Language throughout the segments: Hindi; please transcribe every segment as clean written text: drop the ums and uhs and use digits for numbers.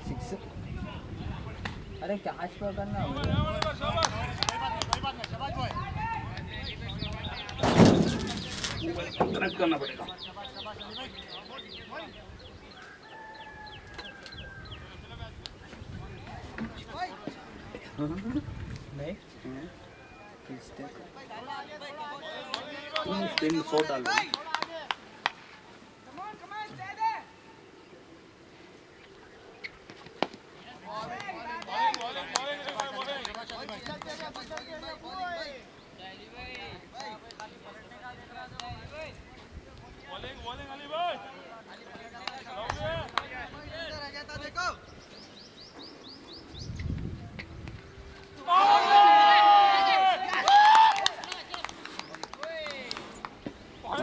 सिक्स। अरे कैच पकड़ना कनेक्ट करना पड़ेगा। नहीं स्पिन शॉट डाल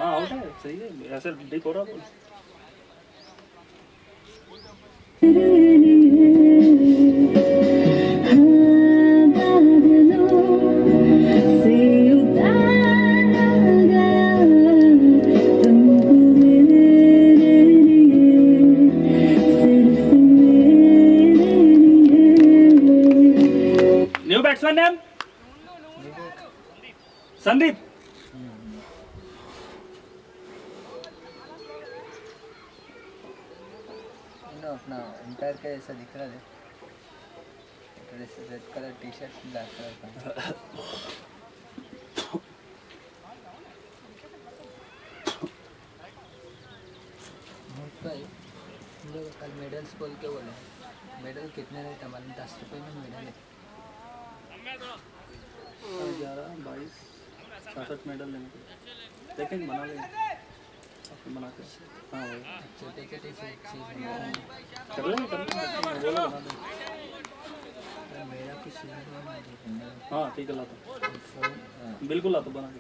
आउट है, सही है, ऐसे डिक हो रहा ball. New batsman name Sandeep. अपना एम्पायर का ऐसा दिख रहा है, red colour T shirt black colour का। लोग कल मेडल्स बोल के बोले, मेडल कितने रहे हमारे? 10 रुपये में मेडल है। 11, 22, 66 मेडल लेने को, लेकिन बना लेंगे बना के। हाँ भाई छोटे छोटे कर लेंगे बोलो बना देंगे। मेरा कुछ हाँ ठीक है, लाता बिल्कुल लाता बना के।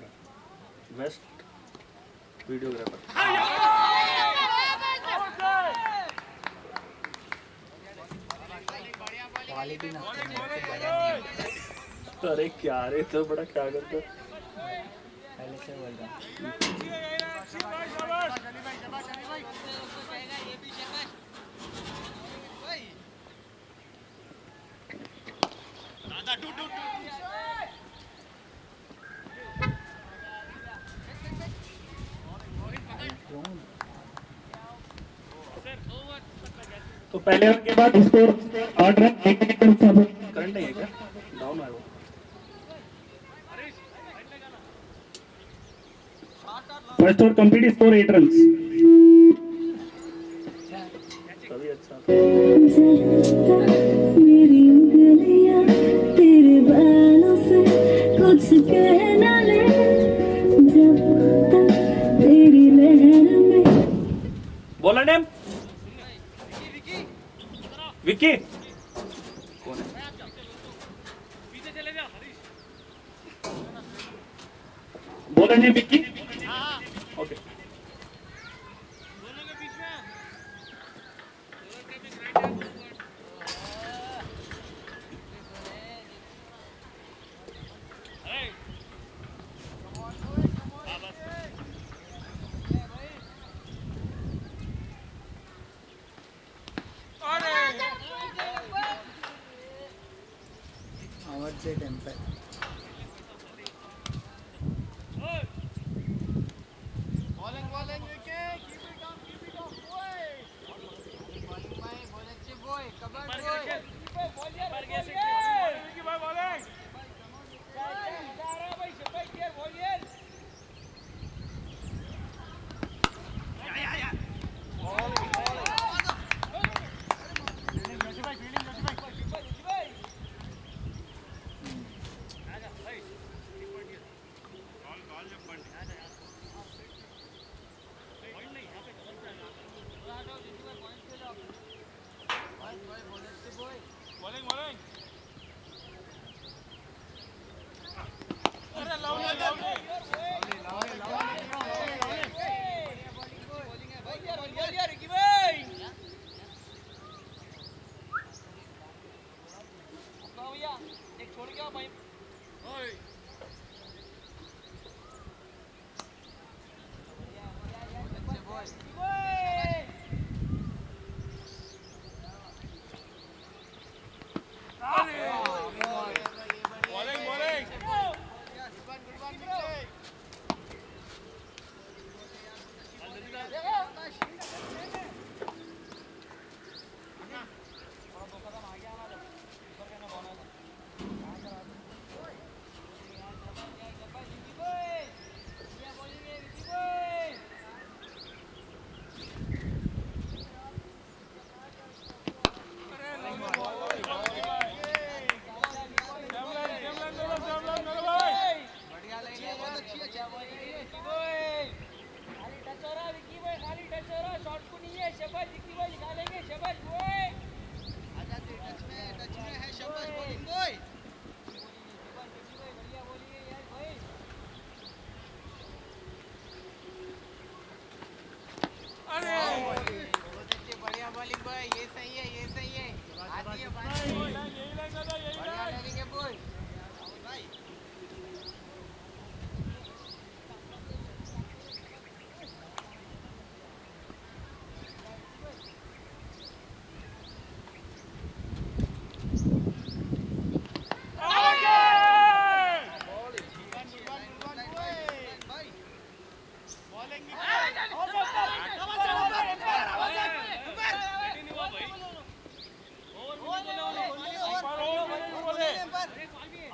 Best videographer. क्वालिटी ना अरे क्या रे, तो बड़ा क्या करते पहले से बोल रहा तो पहले रन के बाद स्कोर 8 रन 1 विकेट के नुकसान पर। करंट नहीं है क्या? डाउन है वो। First over complete, score 8 run. तभी अच्छा मेरी उंगलियां तेरे बालों से कुछ कहना ले, जब तक तेरी लहर में। Bowler name Vicky. कौन है? Bowler name Vicky. ओके आवाज से टेम्पर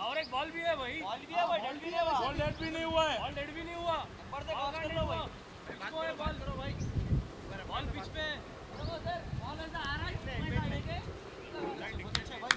और एक बॉल भी है भाई, बॉल भी है भाई, डेड भी नहीं हुआ, बॉल डेड भी नहीं हुआ है, बॉल डेड भी नहीं हुआ, ऊपर से क्रॉस कर लो भाई, इसको है बॉल करो भाई, बॉल पिच पे है, देखो सर बॉल ऐसा आ रहा है, इसमें डालेंगे, बहुत अच्छा भाई,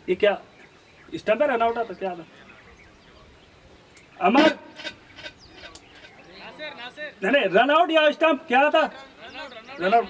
ये क्या स्टंप है, रन आउट था क्या था? अमर नहीं नहीं, रन आउट या स्टंप क्या था? Run out.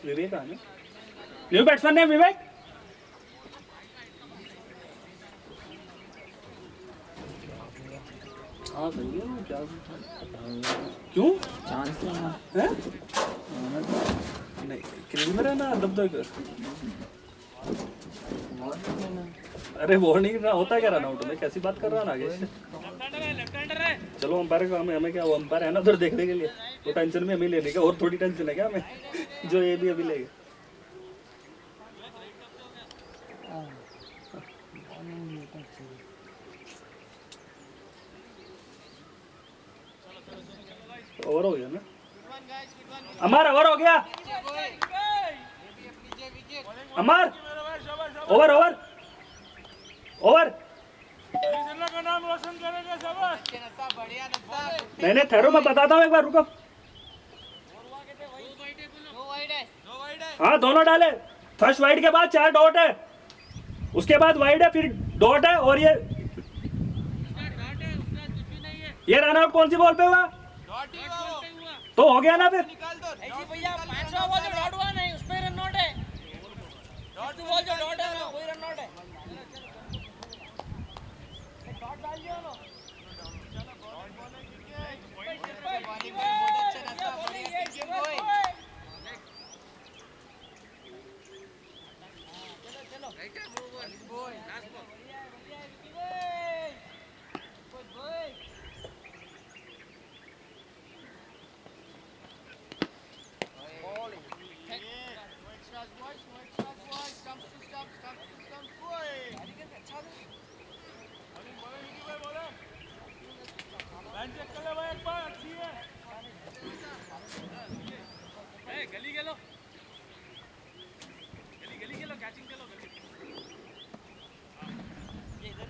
विवेक आने न्यू बैट्समैन है विवेक। हाँ सही है, क्या क्यों चांस है? नहीं क्रीज में रहना दब तक। अरे वार्निंग ना होता क्या रन आउट में, कैसी बात कर रहा है आगे। चलो अंपायर का काम है, हमें क्या, वो अंपायर है ना उधर देखने के लिए, तो टेंशन में हमें लेने का, और थोड़ी टेंशन है क्या हमें जो ये भी अभी लेगा। ओवर हो गया ना अमर, ओवर हो गया अमर, ओवर ओवर ओवर। नहीं नहीं ठहरो, मैं बताता हूँ एक बार, रुको। हाँ दोनों डाले, फर्स्ट वाइड के बाद 4 डॉट है, उसके बाद वाइड है, फिर डॉट है, और ये रन आउट कौन सी बॉल पे हुआ? तो हो गया ना फिर। भैया 5वां बॉल जो डॉट हुआ नहीं, उस पे रन आउट है, डॉट बॉल जो डॉट है ना वही रन आउट है, डॉट डाल दिया ना। गली गेलो, गली गली गेलो, कैचिंग चलो गली। ये इधर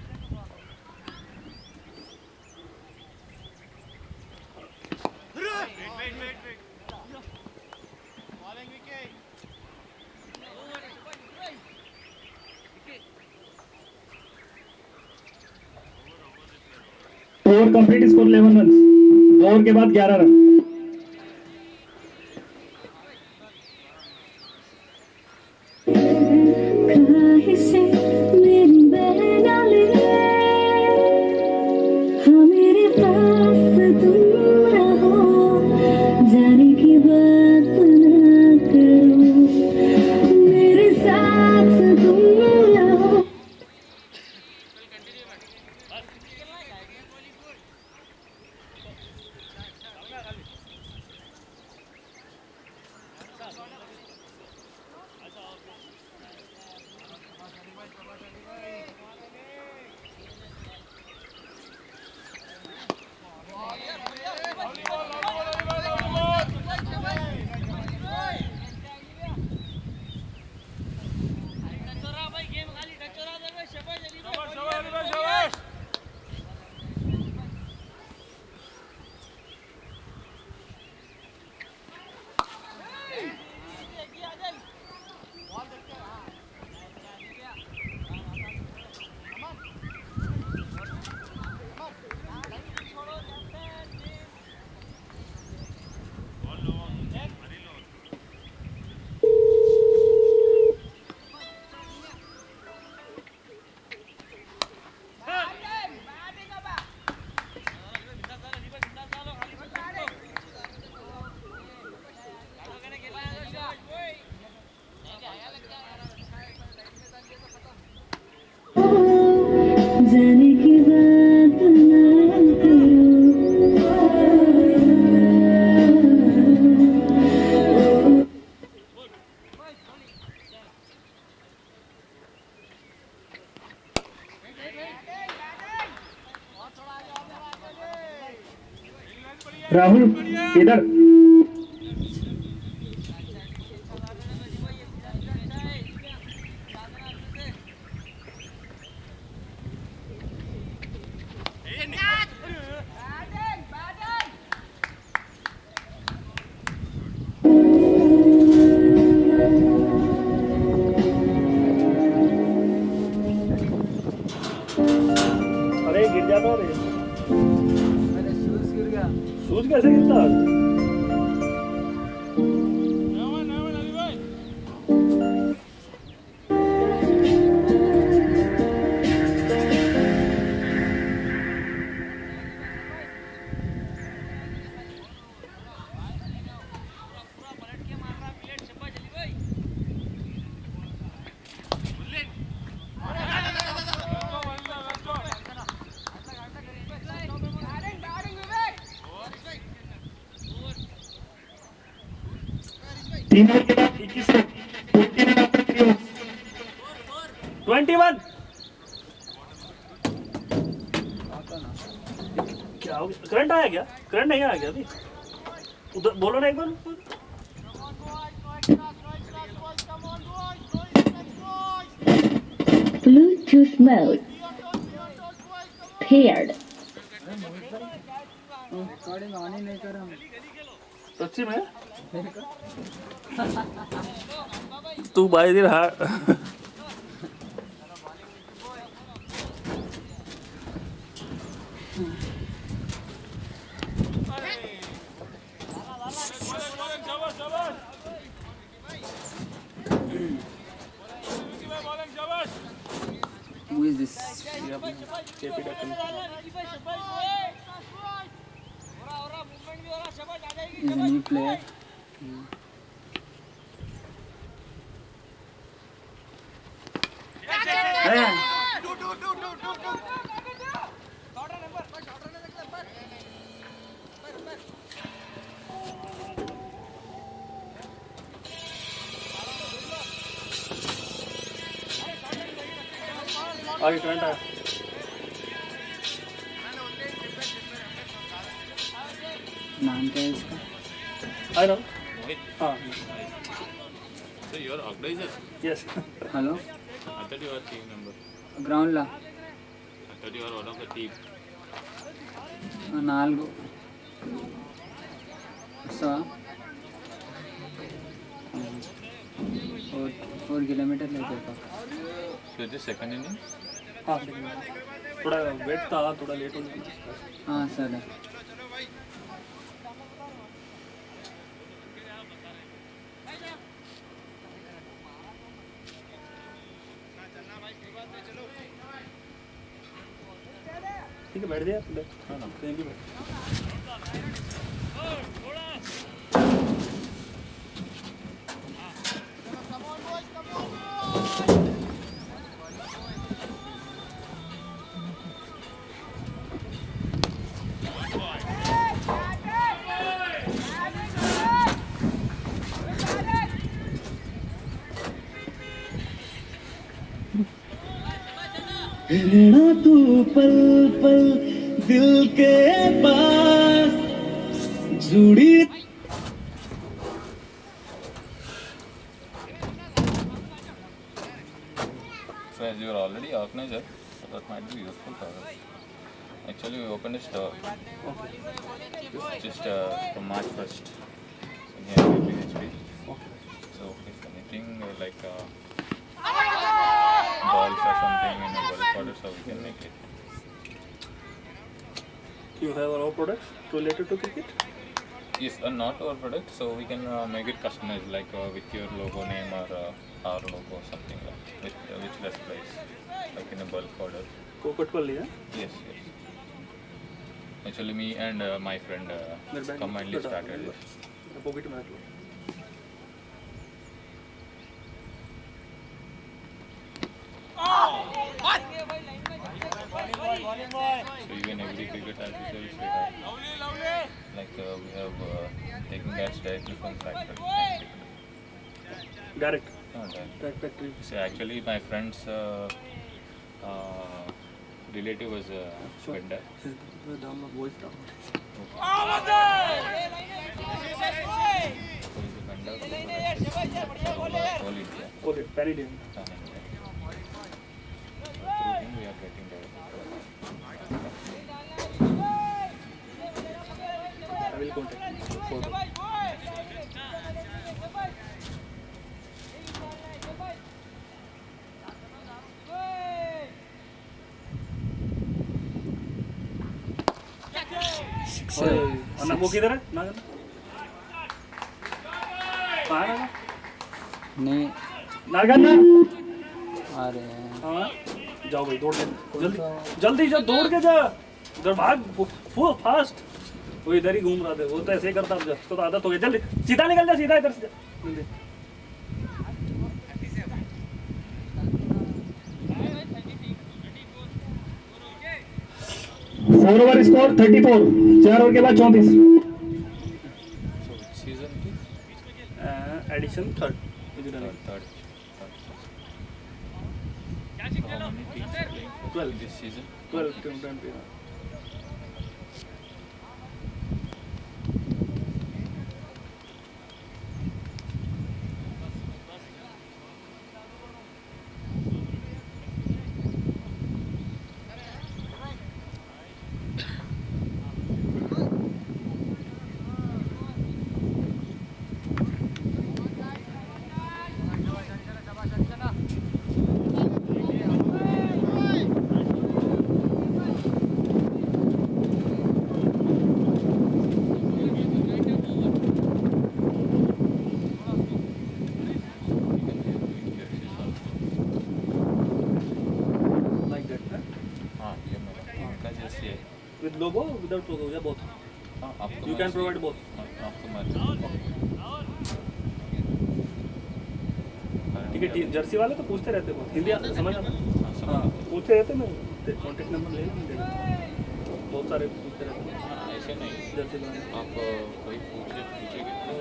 wait bowling wicket, over complete, score 11 run, over के बाद 11 रन। मेरी बहना ले, हाँ मेरे पास तुम रहो, जाने की बात ना करो, मेरे साथ तुम रहो। राहुल इधर अरे गिर जाता रे मेरे शूज गिर गया। सूझ कैसे गिरता तीनों के बाद 21 21 आता ना। क्या हो गया करंट आया क्या करंट नहीं आया क्या अभी उधर बोलो ना एक बार Bluetooth mode paired. Recording on ही नहीं कर हम। सच्ची में मेरे को तू भाई दिन हार Who is this? KP Deccan Is a new player. आगे करंट आया नाम क्या है इसका? आई नो हाँ So you are organizer? Yes hello I thought you were team member. Ground ला I thought you were one of the team. నాలుగు వస్తావా 4 किलोमीटर అయితే So is this second inning? हाँ थोड़ा वेट था थोड़ा लेट हो गया సరే ठीक है बैठ गया हाँ ना कहीं भी बैठ रहना तू पल पल दिल के पास जुड़ी So as you are already organizer, so that might be useful for us. Actually we opened a store just from March 1st. So near PHP. So if anything like balls or something in a bulk order, so we can make it. You have our products related to cricket? Yes, not our product, so we can make it customized, like with your logo name or our logo, something like with which less price, like in a bulk order. कोकट पर लिया Yes, yes. Actually, me and my friend मेरे bag combinedly started this. Pocket में रख लो So even every cricket officer we have, like we have taken that directly from factory. Direct Not that. Track factory So actually, my friends relative was a vendor. Download voice download So he's a vendor for all India. Okay पैरिडियम Pan India. Through him we are getting the I will contact for Anna वो किधर है ना कहाँ है नहीं नागन्ना आ रहे हैं। हाँ जाओ भाई दौड़ के जल्दी जल्दी जा दौड़ के जा इधर भाग फुल फास्ट वो इधर ही घूम रहा था वो तो ऐसे ही करता था उसको तो आदत हो गई जल्दी सीधा निकल जा सीधा इधर से जल्दी 4 ओवर स्कोर 34 4 ओवर के बाद 34 so which season it is? Edition third Third. So how many teams are playing for 12. this season? 12 20 like that हाँ ये मेरा इनका जैसे है with logo without logo या both हाँ आपको you can provide both आपको मैं ठीक है जर्सी वाले तो पूछते रहते बहुत हिंदी समझ आता हाँ पूछते रहते मैं कॉन्टेक्ट नंबर ले लूँगा बहुत सारे पूछते रहते हैं हाँ ऐसे नहीं जर्सी वाले आप कोई पूछेंगे तो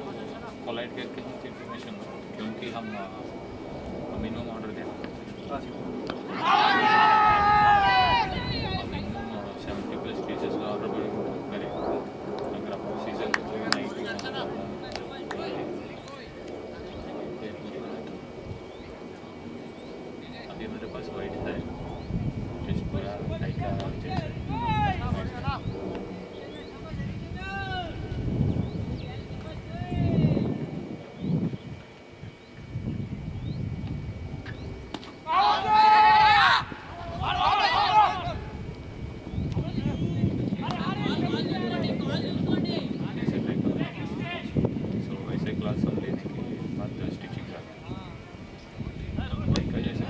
पोलाइट करके हमको इन्फॉर्मेशन दो क्योंकि हम मिनिमम ऑर्डर देना हाँ जी मिनिमम 70 प्लस पीसेस का ऑर्डर करें अगर आपको सीजन अभी मेरे पास वाइट है जस्ट पूरा लाइक सो वैसे क्लास हम लेने के बाद स्टिचिंग का जैसे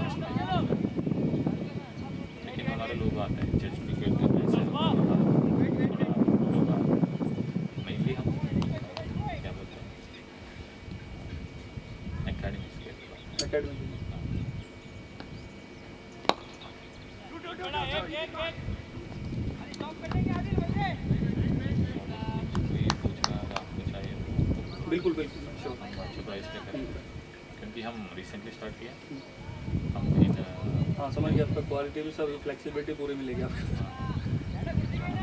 लेकिन हमारे लोग आते हैं जस्ट क्रिकेट मेनली हम क्या बोलते हैं एकेडमी से एकेडमी कोई पूछना अगर आपको चाहिए तो बिल्कुल बिल्कुल श्योर हम अच्छे प्राइस पे करें क्योंकि हम रिसेंटली स्टार्ट किया हम इन हाँ समझ गया आपका क्वालिटी भी सब फ्लेक्सिबिलिटी पूरी मिलेगी आपको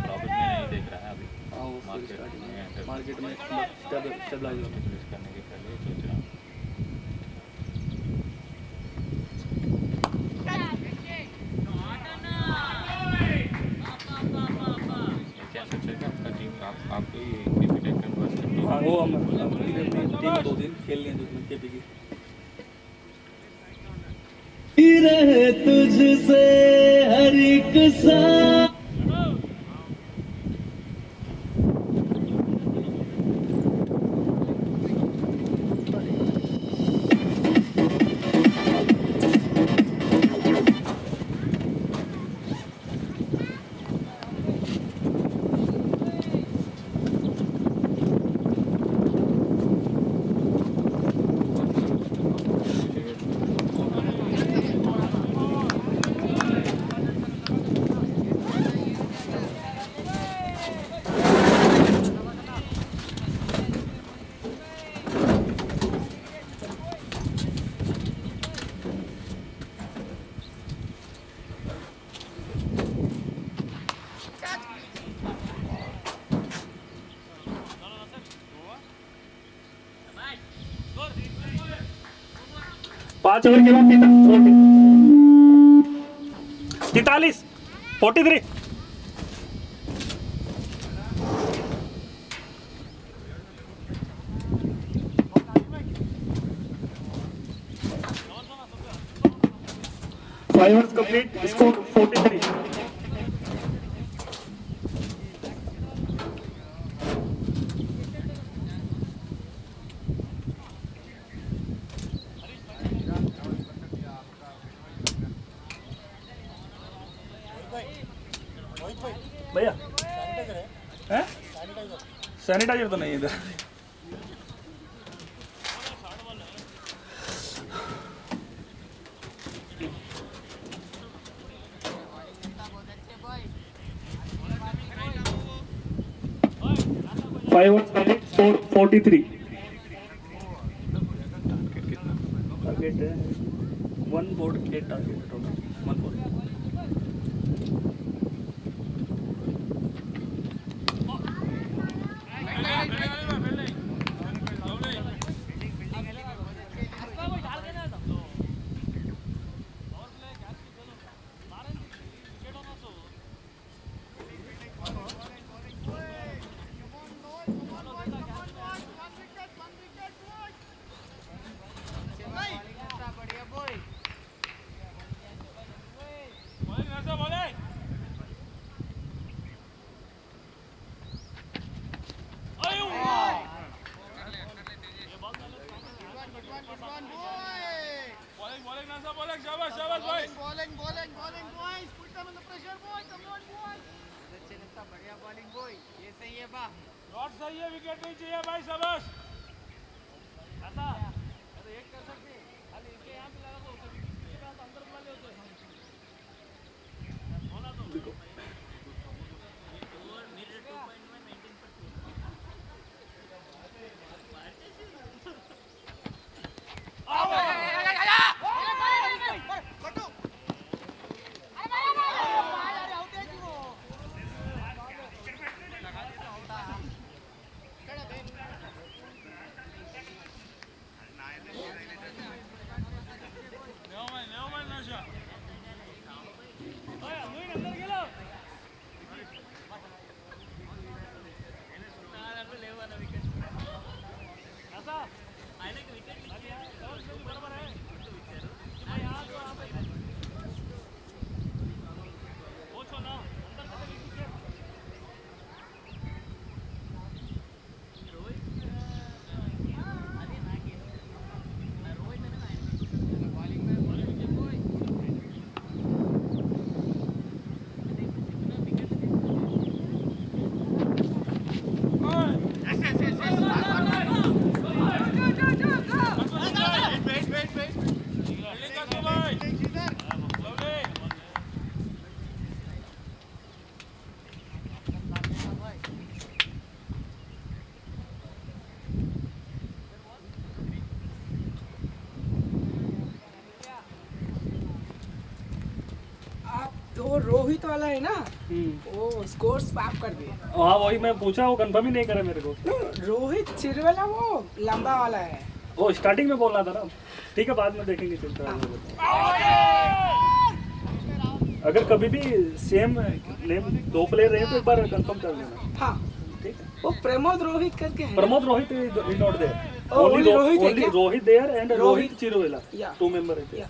प्रॉफिट में नहीं देख रहा है अभी हाँ वो फिर मार्केट स्टार्टिंग में में मार्केट में स्टेबलाइज होने इंट्रोड्यूस करने के पहले सोच रहा हूँ ये क्या सोचा कि आपका टीम आप भी क्रिकेट कैनवास करते हाँ वो हम अपनी टीम 2 दिन खेल लिए दूसरे के की रहे तुझसे हर एक सा 5 ओवर के बाद 43 43 5 overs complete, score 43. भैया हैं? सैनिटाइजर तो नहीं है इधर। Five overs complete, score 43. Target है 1 board 8 target total 1 board. वो रोहित वाला है ना, वो स्कोर स्वैप कर दिए। हाँ वही मैं पूछा, वो कंफर्म ही नहीं करे मेरे को। रोहित चिरवाला वो लंबा वाला है, वो स्टार्टिंग में बोलना था ना। ठीक है बाद में देखेंगे चलता है। अगर कभी भी सेम नेम 2 प्लेयर रहे तो एक बार कंफर्म कर लेना। हाँ ठीक है। वो प्रमोद रोहित करके है। Pramod Rohit is not there, only Rohit है क्या? Rohit there and Rohit Rohit Chirvela, Yeah. 2 member है। Yeah.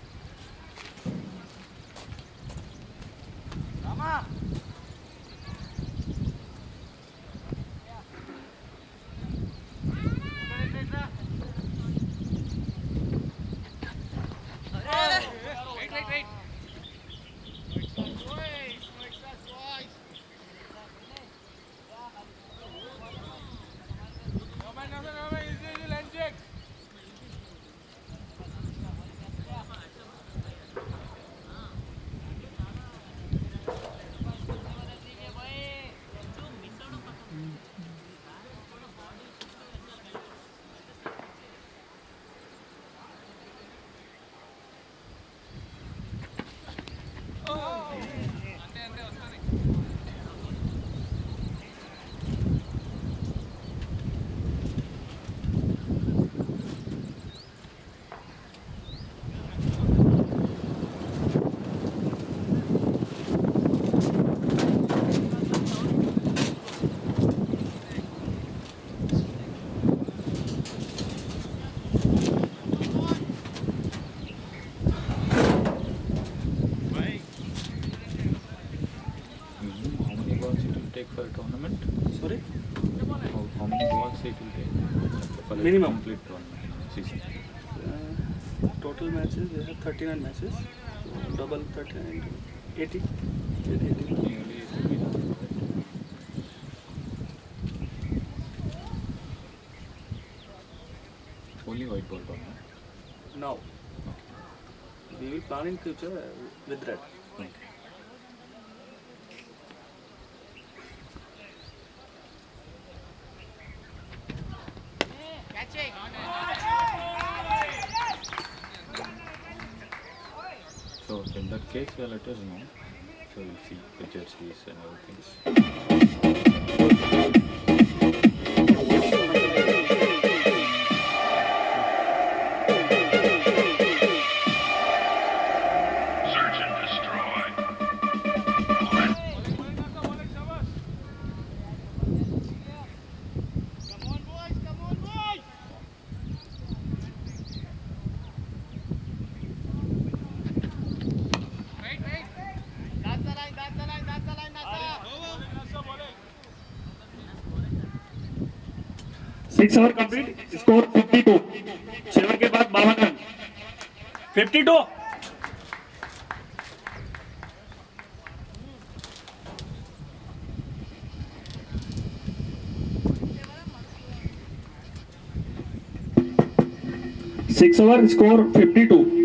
Sorry? How many balls it will take for a Minimum. complete one season? Total matches, we have 39 matches. So double 39, 80. 80. Nearly it will be done. Only white ball tournament. Now, we will plan in future with red. Okay. So in that case, let us know. So we'll see the jerseys and everything. Six over complete. Score 52. 7 के बाद 52 run. 52. Six over score 52.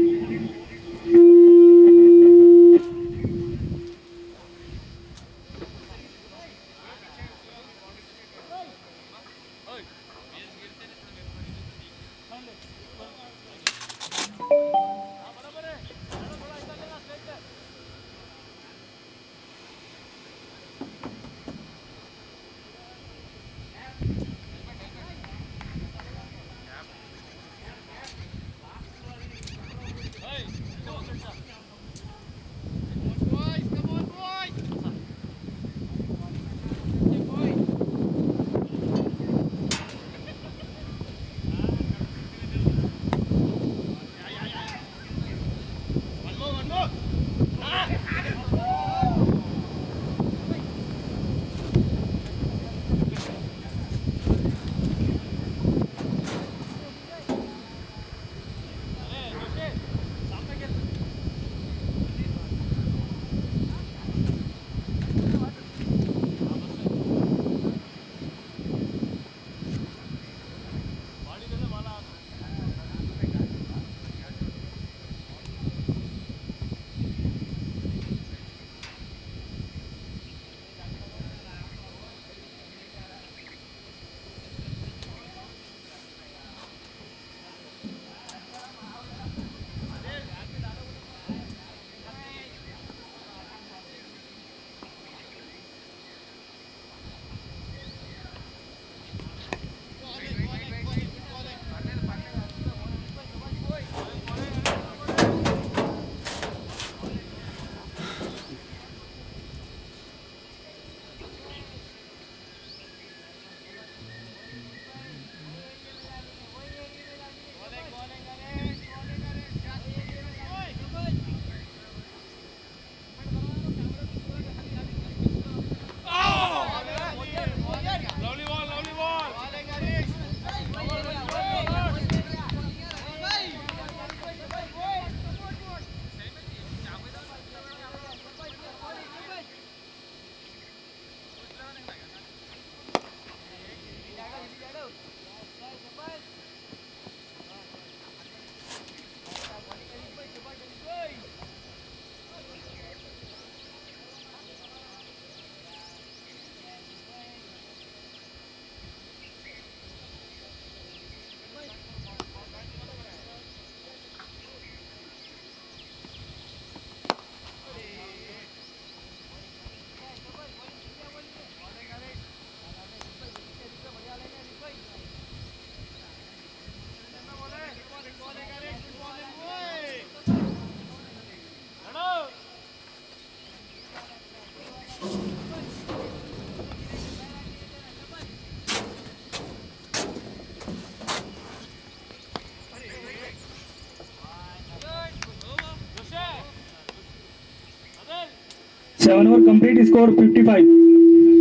Seven over complete score 55.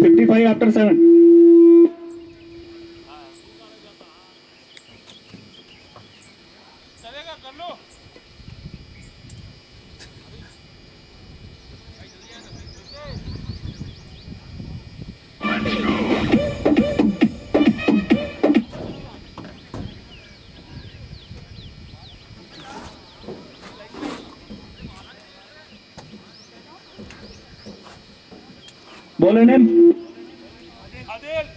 55 after 7. Ball name. Adil.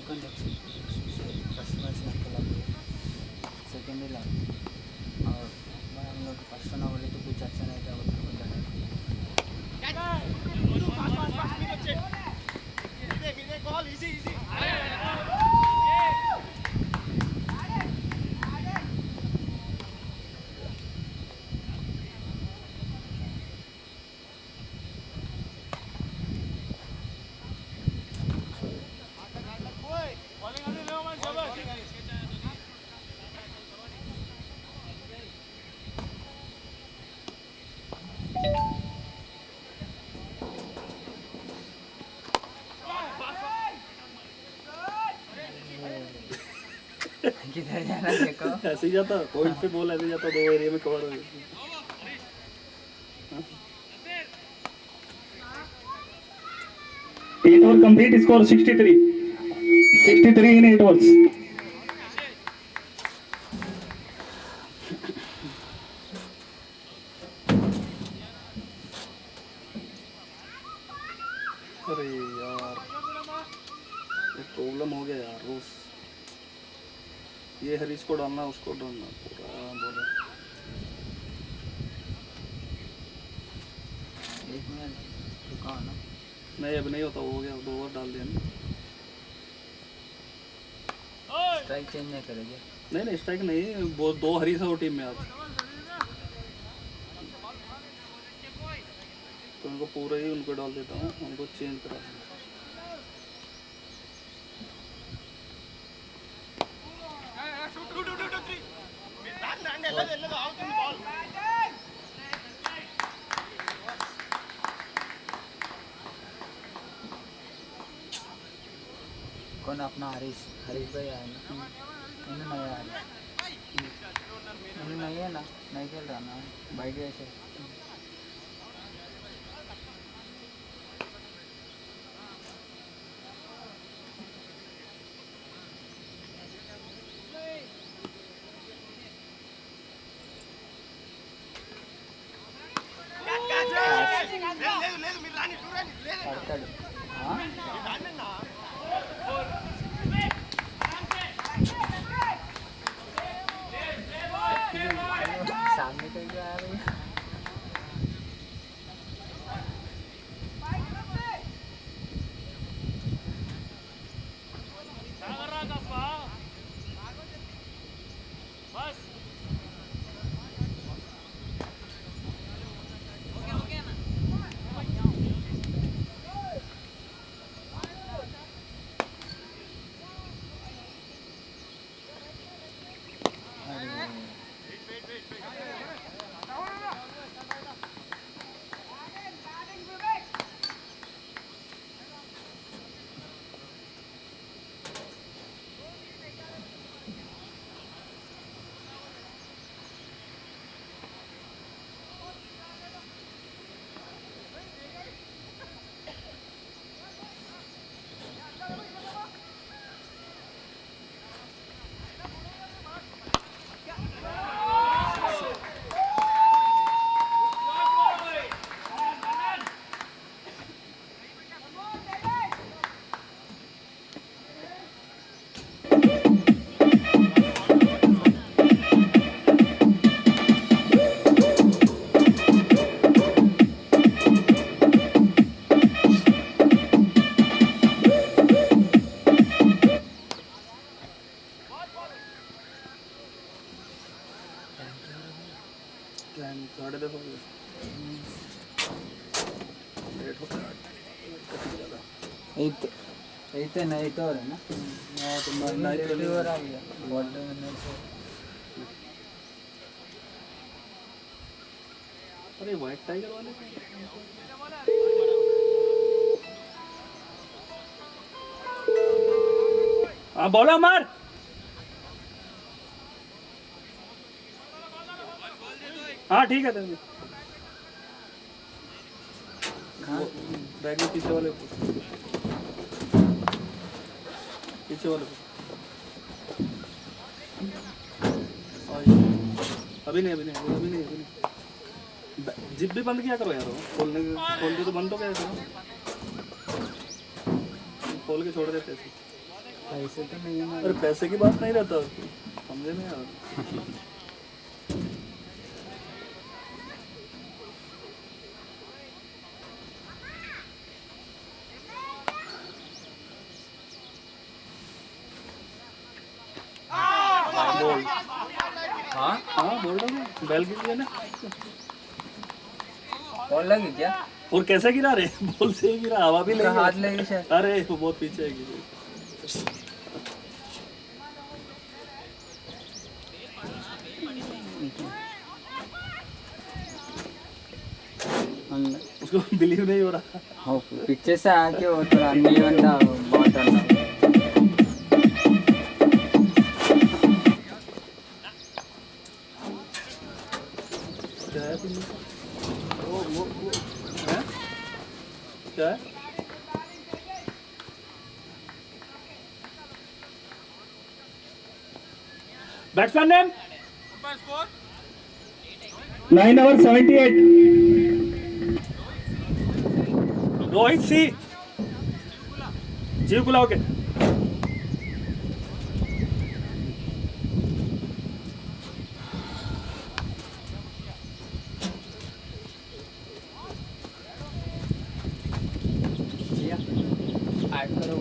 उनको फर्स्ट मैच ना खेला सेकेंड ही लगा और मैं हम लोग फर्स्ट ना बोले तो कुछ अच्छा नहीं था बोलते किधर जाना देखो ऐसे ही जाता पॉइंट पे बॉल ऐसे जाता 2 एरिया में कवर हो गया 8 over complete score 63 in 8 overs अरे यार एक प्रॉब्लम हो गया यार रोज ये हरीश को डालना उसको डालना पूरा बोले एक मिनट रुका ना नहीं अब नहीं होता हो गया 2 ओवर डाल दिया ना स्ट्राइक चेंज नहीं करेंगे नहीं स्ट्राइक नहीं वो 2 हरीश है वो टीम में आज तो उनको पूरा ही उनको डाल देता हूँ उनको चेंज करा कौन अपना हरीश भाई आए ना इन्हें नहीं आया इन्हें नहीं है ना नहीं खेल रहा ना भाई के ऐसे आड़ताడు सामने कहीं आ रही है साढ़े 10 हो गए लेट हो गया एट एट नाइट हो रहा है ना Night लेट हो हो रहा रहा है वाटर अरे व्हाइट टाइगर वाले हाँ बोला मार हाँ ठीक है तभी बैग में पीछे वाले अभी नहीं जिप भी बंद किया करो यार खोल के तो बंद तो क्या करो खोल के छोड़ देते ऐसे पैसे तो नहीं है अरे पैसे की बात नहीं रहता समझे नहीं यार बोल हाँ बोल रहा हूँ बैल गिर गया ना और लगी क्या और कैसे गिरा रे बोल से ही गिरा हवा भी उसका लगी हाथ लगी शायद अरे वो बहुत पीछे है गिरी उसको बिलीव नहीं हो रहा हाँ पीछे से आके वो थोड़ा नहीं बंदा बहुत डरना क्या है तुम वो है क्या है बैट्समैन नेम 9 hours 78. रोहित सी जीव गुलाव के ऐड करो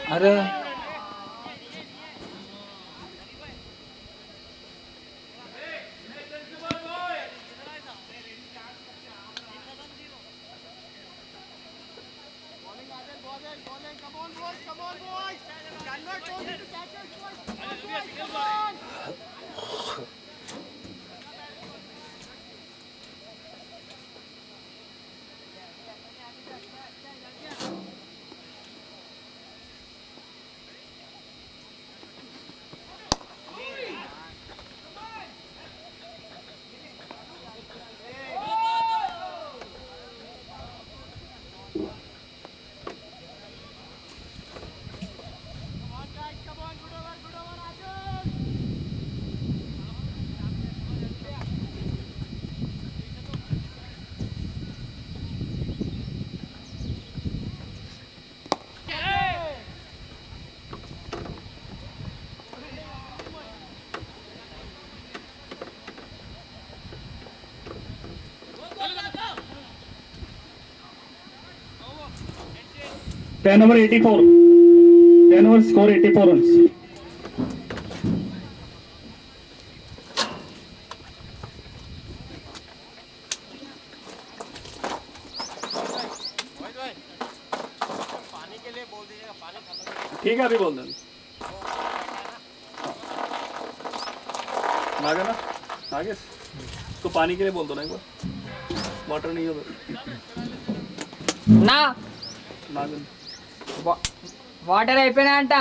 अरे Ten over 84. 10 over score 84 runs. ठीक है अभी बोल देना आगे ना आगे उसको पानी के लिए बोल दो ना एक बार वाटर नहीं होगा ना नागन వాటర్ అయిపోయినా అంట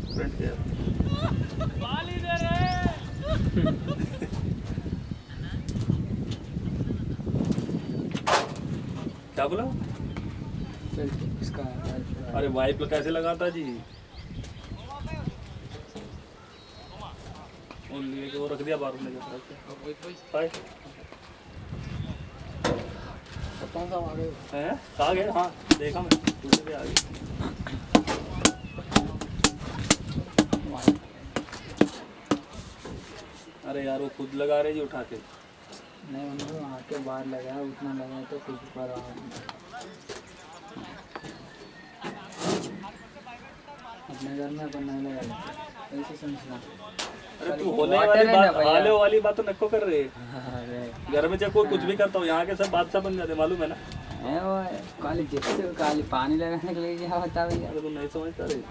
फ्रंट के क्या बोला इसका अरे वाइप कैसे लगाता जी लेके वो रख दिया बाहर में हाय कौन सा वाटर हैं कहाँ गए हाँ देखा मैं दूसरे पे आ गई अरे यार वो खुद लगा रहे जी उठा के नहीं उन्होंने वहाँ के बाहर लगाया उतना लगाया तो कुछ पर अपने घर में अपन नहीं लगाया ऐसे समझना अरे तू होने वाली बात हाले वाली बात तो नको कर रहे अरे घर में चाहे कोई कुछ भी करता हूँ यहाँ के सब बादशाह बन जाते मालूम है ना है वो काली जिससे काली पानी लगाने के लिए क्या होता भैया अरे तुम नहीं समझता रे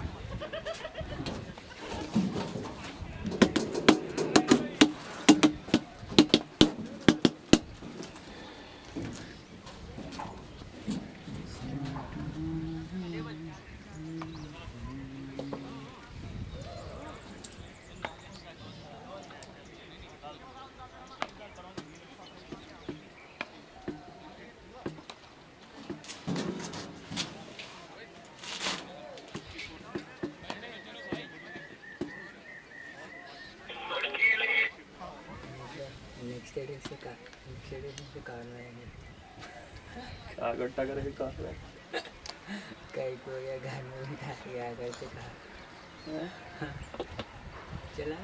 नेक्स्ट डे से कार में गट्टा करके काट रहा है कहीं को गया घर में बिठा के आ करके कहा चला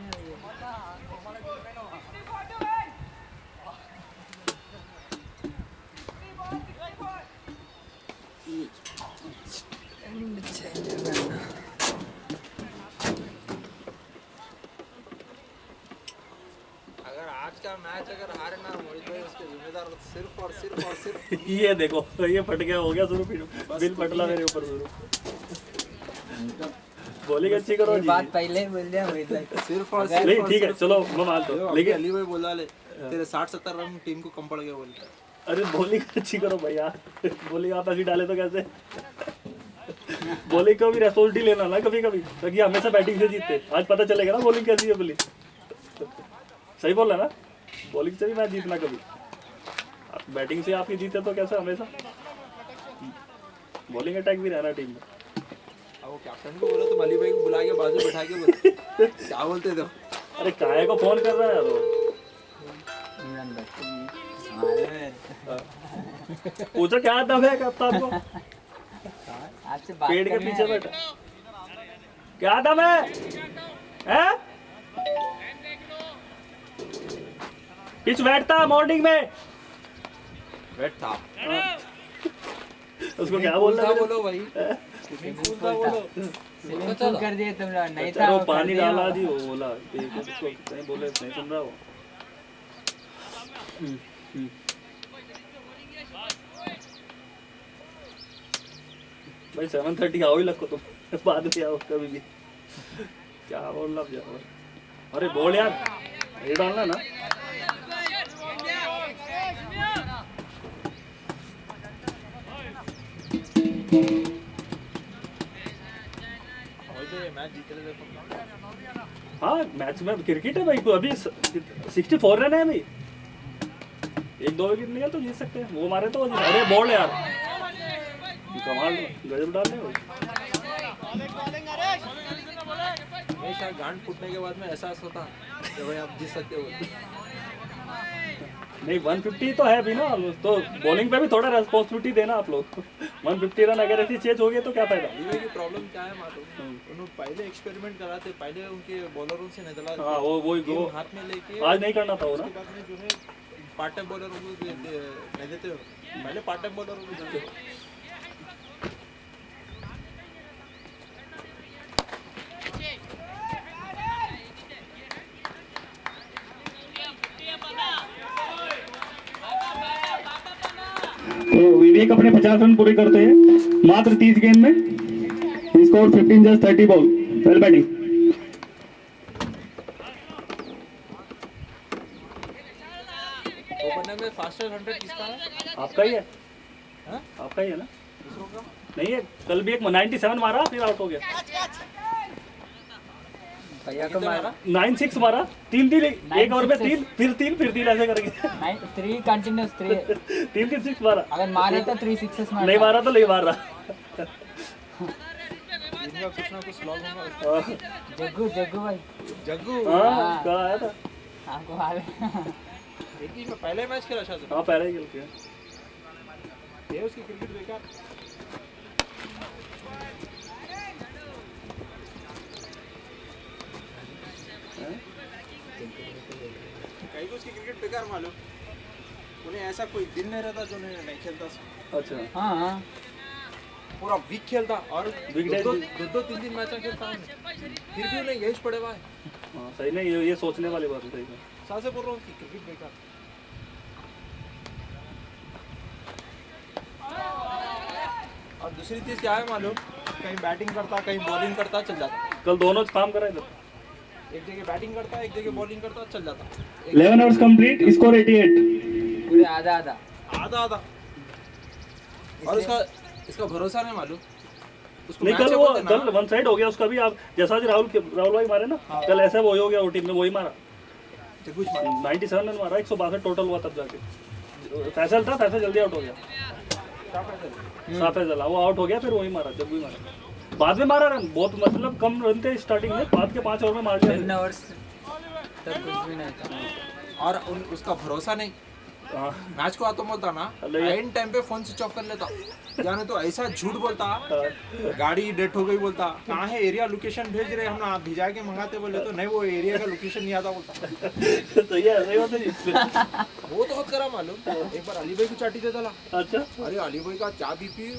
अगर आज का मैच अगर हारे ना मोहित भाई उसके जिम्मेदार सिर्फ और सिर्फ ये देखो ये फट गया हो गया शुरू बिल फटला मेरे ऊपर शुरू बॉलिंग अच्छी करो जी बात पहले ही बोल दिया मोहित भाई सिर्फ और नहीं ठीक है चलो मैं मानता हूँ लेकिन लेकिन अली भाई बोला ले तेरे 60-70 रन टीम को कम पड़ गए बोलते अरे बॉलिंग अच्छी करो भैया बॉलिंग आप ऐसी डाले तो कैसे बॉलिंग को भी रेस्पॉन्सिबिलिटी लेना ना कभी कभी ताकि हमेशा बैटिंग से जीतते आज पता चलेगा ना बॉलिंग कैसी है बोली सही बोल रहा ना बॉलिंग से भी मैच जीतना कभी बैटिंग से आप ही जीते तो कैसे हमेशा बॉलिंग अटैक भी रहना टीम में अब वो कैप्टन को बोला तो अली भाई को बुला के बाजू बैठा के बोला क्या बोलते थे अरे काहे को फोन कर रहा है यार वो इमरान भाई मालूम है। पूछो क्या दम है कप्तान को, आपसे बात पेड़ के करने पीछे आए। बैठा, क्या दम है? हैं? पिच बैठता मॉर्निंग में, वेट था, उसको क्या बोलना है? बोलो भाई, स्विमिंग पूल था बोलो। स्विमिंग पूल कर दिए तुम लोग, नहीं था चलो वो पानी कर दिया। डाला जी, वो बोला एक उसको नहीं बोले, नहीं सुन रहा वो। भाई 7:30 आओ ही लगो तुम, बाद में आओ कभी भी, क्या बोल रहा यार। अरे बोल यार, ये डालना ना। मैच जीते रहे देखो। हाँ मैच में क्रिकेट है भाई, को अभी 64 रन है भाई, 1-2 विकेट निकल तो जीत सकते हैं, वो मारे तो जीत। अरे बॉल यार, कमाल गजब डाल रहे भाई। हमेशा गांड फूटने के बाद में एहसास होता कि भाई आप जीत सकते हो। नहीं 150 तो है अभी ना, तो बॉलिंग पे भी थोड़ा रेस्पॉन्सिबिलिटी देना आप लोग। 150 रन अगर ऐसी चेंज हो गए तो क्या फायदा। लीवे की प्रॉब्लम क्या है मालूम, उन्होंने पहले एक्सपेरिमेंट कराते, पहले उनके बॉलरों से निकला, हाँ वो गेम हाथ में लेके आज नहीं करना था वो ना। उसके बाद में जो है पार्ट टाइम बॉलरों को नहीं देते हो, पहले पार्ट टाइम बॉलरों को देते हो। तो विवेक अपने 50 रन पूरे करते हैं मात्र 30 गेंद में, score 15 just 30 ball, well batting. Opener में फास्टर 100 किसका है? आपका ही है, हाँ? आपका ही है ना? दूसरों का? नहीं है, कल भी एक 97 मारा फिर आउट हो गया। भैया को मारा 9-6 मारा, 3 एक ओवर में 3 फिर 3 ऐसे करके 3 कंटिन्यूस 3, 3 6 मारा। अगर मारे तो 3 सिक्सेस मारे। नहीं मारा तो नहीं मार रहा। इनका कुछ ना कुछ लॉग होगा। जग्गू भाई जग्गू हाँ कहाँ आया था? आपको मालूम। एक ही में पहले मैच खेला शायद, हाँ पहले ही खेल के। ये उसकी क्रिकेट बेकार। कहीं को उसकी क्रिकेट बेकार मालूम, उन्हें ऐसा कोई दिन नहीं रहता जो नहीं खेलता। अच्छा हाँ हाँ पूरा वीक खेलता और Week day दो तीन मैच खेलता उन्हें, फिर भी उन्हें यही पड़े हुआ है। हाँ सही नहीं, ये सोचने वाली बात है सही है। साल से बोल रहा हूँ कि क्रिकेट बेकार। और दूसरी चीज़ क्या है मालूम, कहीं बैटिंग करता कहीं बॉलिंग करता चल जाता, कल दोनों काम करा इधर। एक जगह बैटिंग करता एक जगह बॉलिंग करता चल जाता। 11 ओवर्स कंप्लीट, स्कोर 88। पूरे आधा आधा। आधा और इसका भरोसा नहीं मालूम, उसको नहीं match कल है वो बोलते ना, कल 1 साइड हो गया उसका भी। आप जैसा आज राहुल भाई मारे ना, कल ऐसा वही हो गया, वो टीम में वही मारा। तो कुछ मालूम। 97 रन मारा, 162 टोटल हुआ तब जाके। फैसल था, फैसल जल्दी आउट हो गया। साफ फैसल वो आउट हो गया, फिर वही मारा जब भी मारा। बाद में मारा रन बहुत, मतलब कम रन थे स्टार्टिंग में, बाद के 5 ओवर में मार दिया। 10 ओवर्स तब कुछ भी नहीं था। और उसका भरोसा नहीं, हाँ मैच को आता बोलता ना, एंड टाइम पे फोन स्विच ऑफ कर लेता, यानी तो ऐसा झूठ बोलता, गाड़ी डेट हो गई बोलता, कहाँ है एरिया लोकेशन भेज रहे हम, आप भिजा के मंगाते बोले तो नहीं, वो एरिया का लोकेशन नहीं आता बोलता। सही है, सही बात है। वो तो बहुत करा मालूम, एक बार अली भाई को चाटी देता ला। अच्छा अरे अली भाई का क्या बीपी,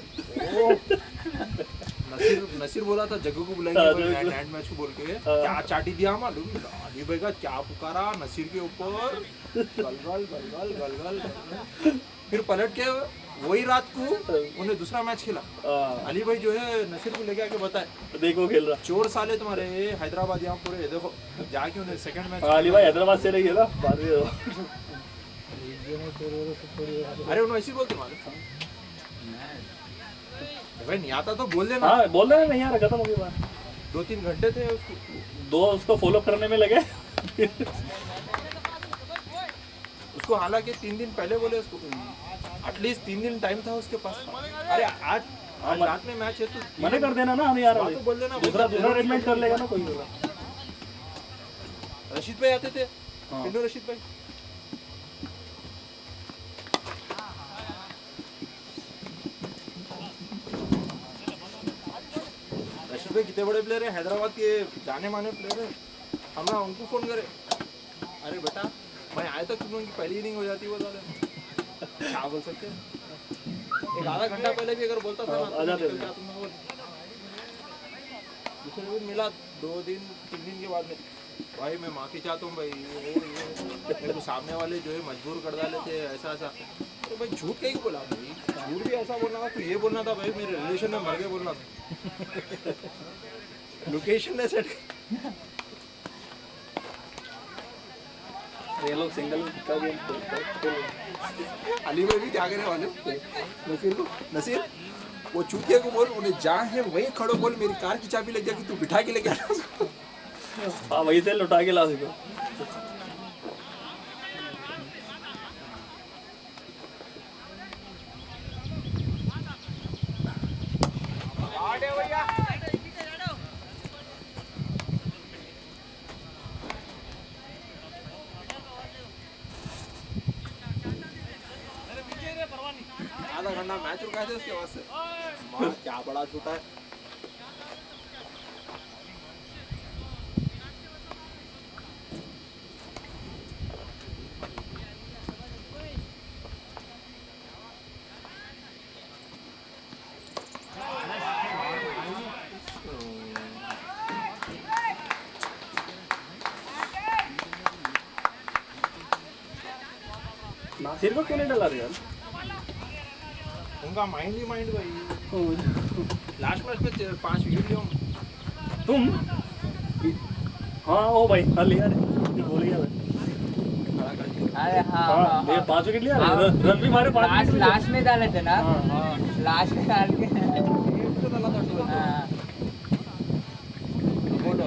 नसीर बोला था जग्गू को बुलाएंगे नाइट मैच को बोल के, क्या चाटी दिया मालूम, अली भाई का क्या पुकारा नसीर के ऊपर, गलगल गलगल गलगल। फिर पलट के वही रात को उन्हें दूसरा मैच खेला, अली भाई जो है नसीर को लेके आके बताए, देखो खेल रहा। चोर साले तुम्हारे हैदराबाद यहाँ पूरे देखो, जाके उन्हें सेकंड मैच। अली भाई हैदराबाद से रही है ना, बाद में अरे उन्हें ऐसी बोलते मालूम, भाई नहीं आता तो बोल देना। हाँ बोल रहे नहीं यार, खत्म हो गई बात। 2-3 घंटे थे उसको, 2 उसको फॉलो करने में लगे। उसको हालांकि 3 दिन पहले बोले उसको, एटलीस्ट 3 दिन टाइम था उसके पास। अरे आज रात में मैच है तो मना कर देना ना, हम यार बात तो बोल देना, दूसरा अरेंजमेंट कर लेगा ना कोई होगा। रशीद भाई आते थे, पिंडो रशीद भाई, भाई कितने बड़े प्लेयर है, हैदराबाद के जाने माने प्लेयर है, हमें उनको फोन करे, अरे बेटा मैं आया था तुम उनकी पहली इनिंग हो जाती वो वाले क्या बोल सकते हैं, एक आधा घंटा पहले भी अगर बोलता था ना तो निकल के तुम बोल दूसरे दिन मिला 2 दिन 3 दिन के बाद में, भाई मैं माफी चाहता हूँ भाई, मेरे को सामने वाले जो है मजबूर कर डाले थे ऐसा ऐसा, तो भाई झूठ कहीं बोला भाई, झूठ भी ऐसा बोलना था, तो ये बोलना था भाई मेरे रिलेशन में मर गए बोलना था, लोकेशन ने सेट, ये लोग सिंगल का गेम अली भाई भी क्या करने वाले नसीर को, नसीर वो चूतिया को बोल, उन्हें जहाँ है वहीं खड़ो बोल, मेरी कार की चाबी लग जाएगी, तू बिठा के लेके आना उसको। हाँ वही से लौटा के ला सको। आधा घंटा मैच रुका थे उसके बाद से माँ क्या बड़ा छूटा है। नासिर को क्यों नहीं डाला रे यार? उनका माइंड ही माइंड भाई, लास्ट मैच में 5 विकेट लिए तुम हाँ ओ भाई हाँ लिया रे, बोल गया भाई। अरे हाँ हाँ ये 5 विकेट लिया रे, रन भी मारे 5 लास्ट में डाले थे ना, लास्ट में डाल के हाँ। बोलो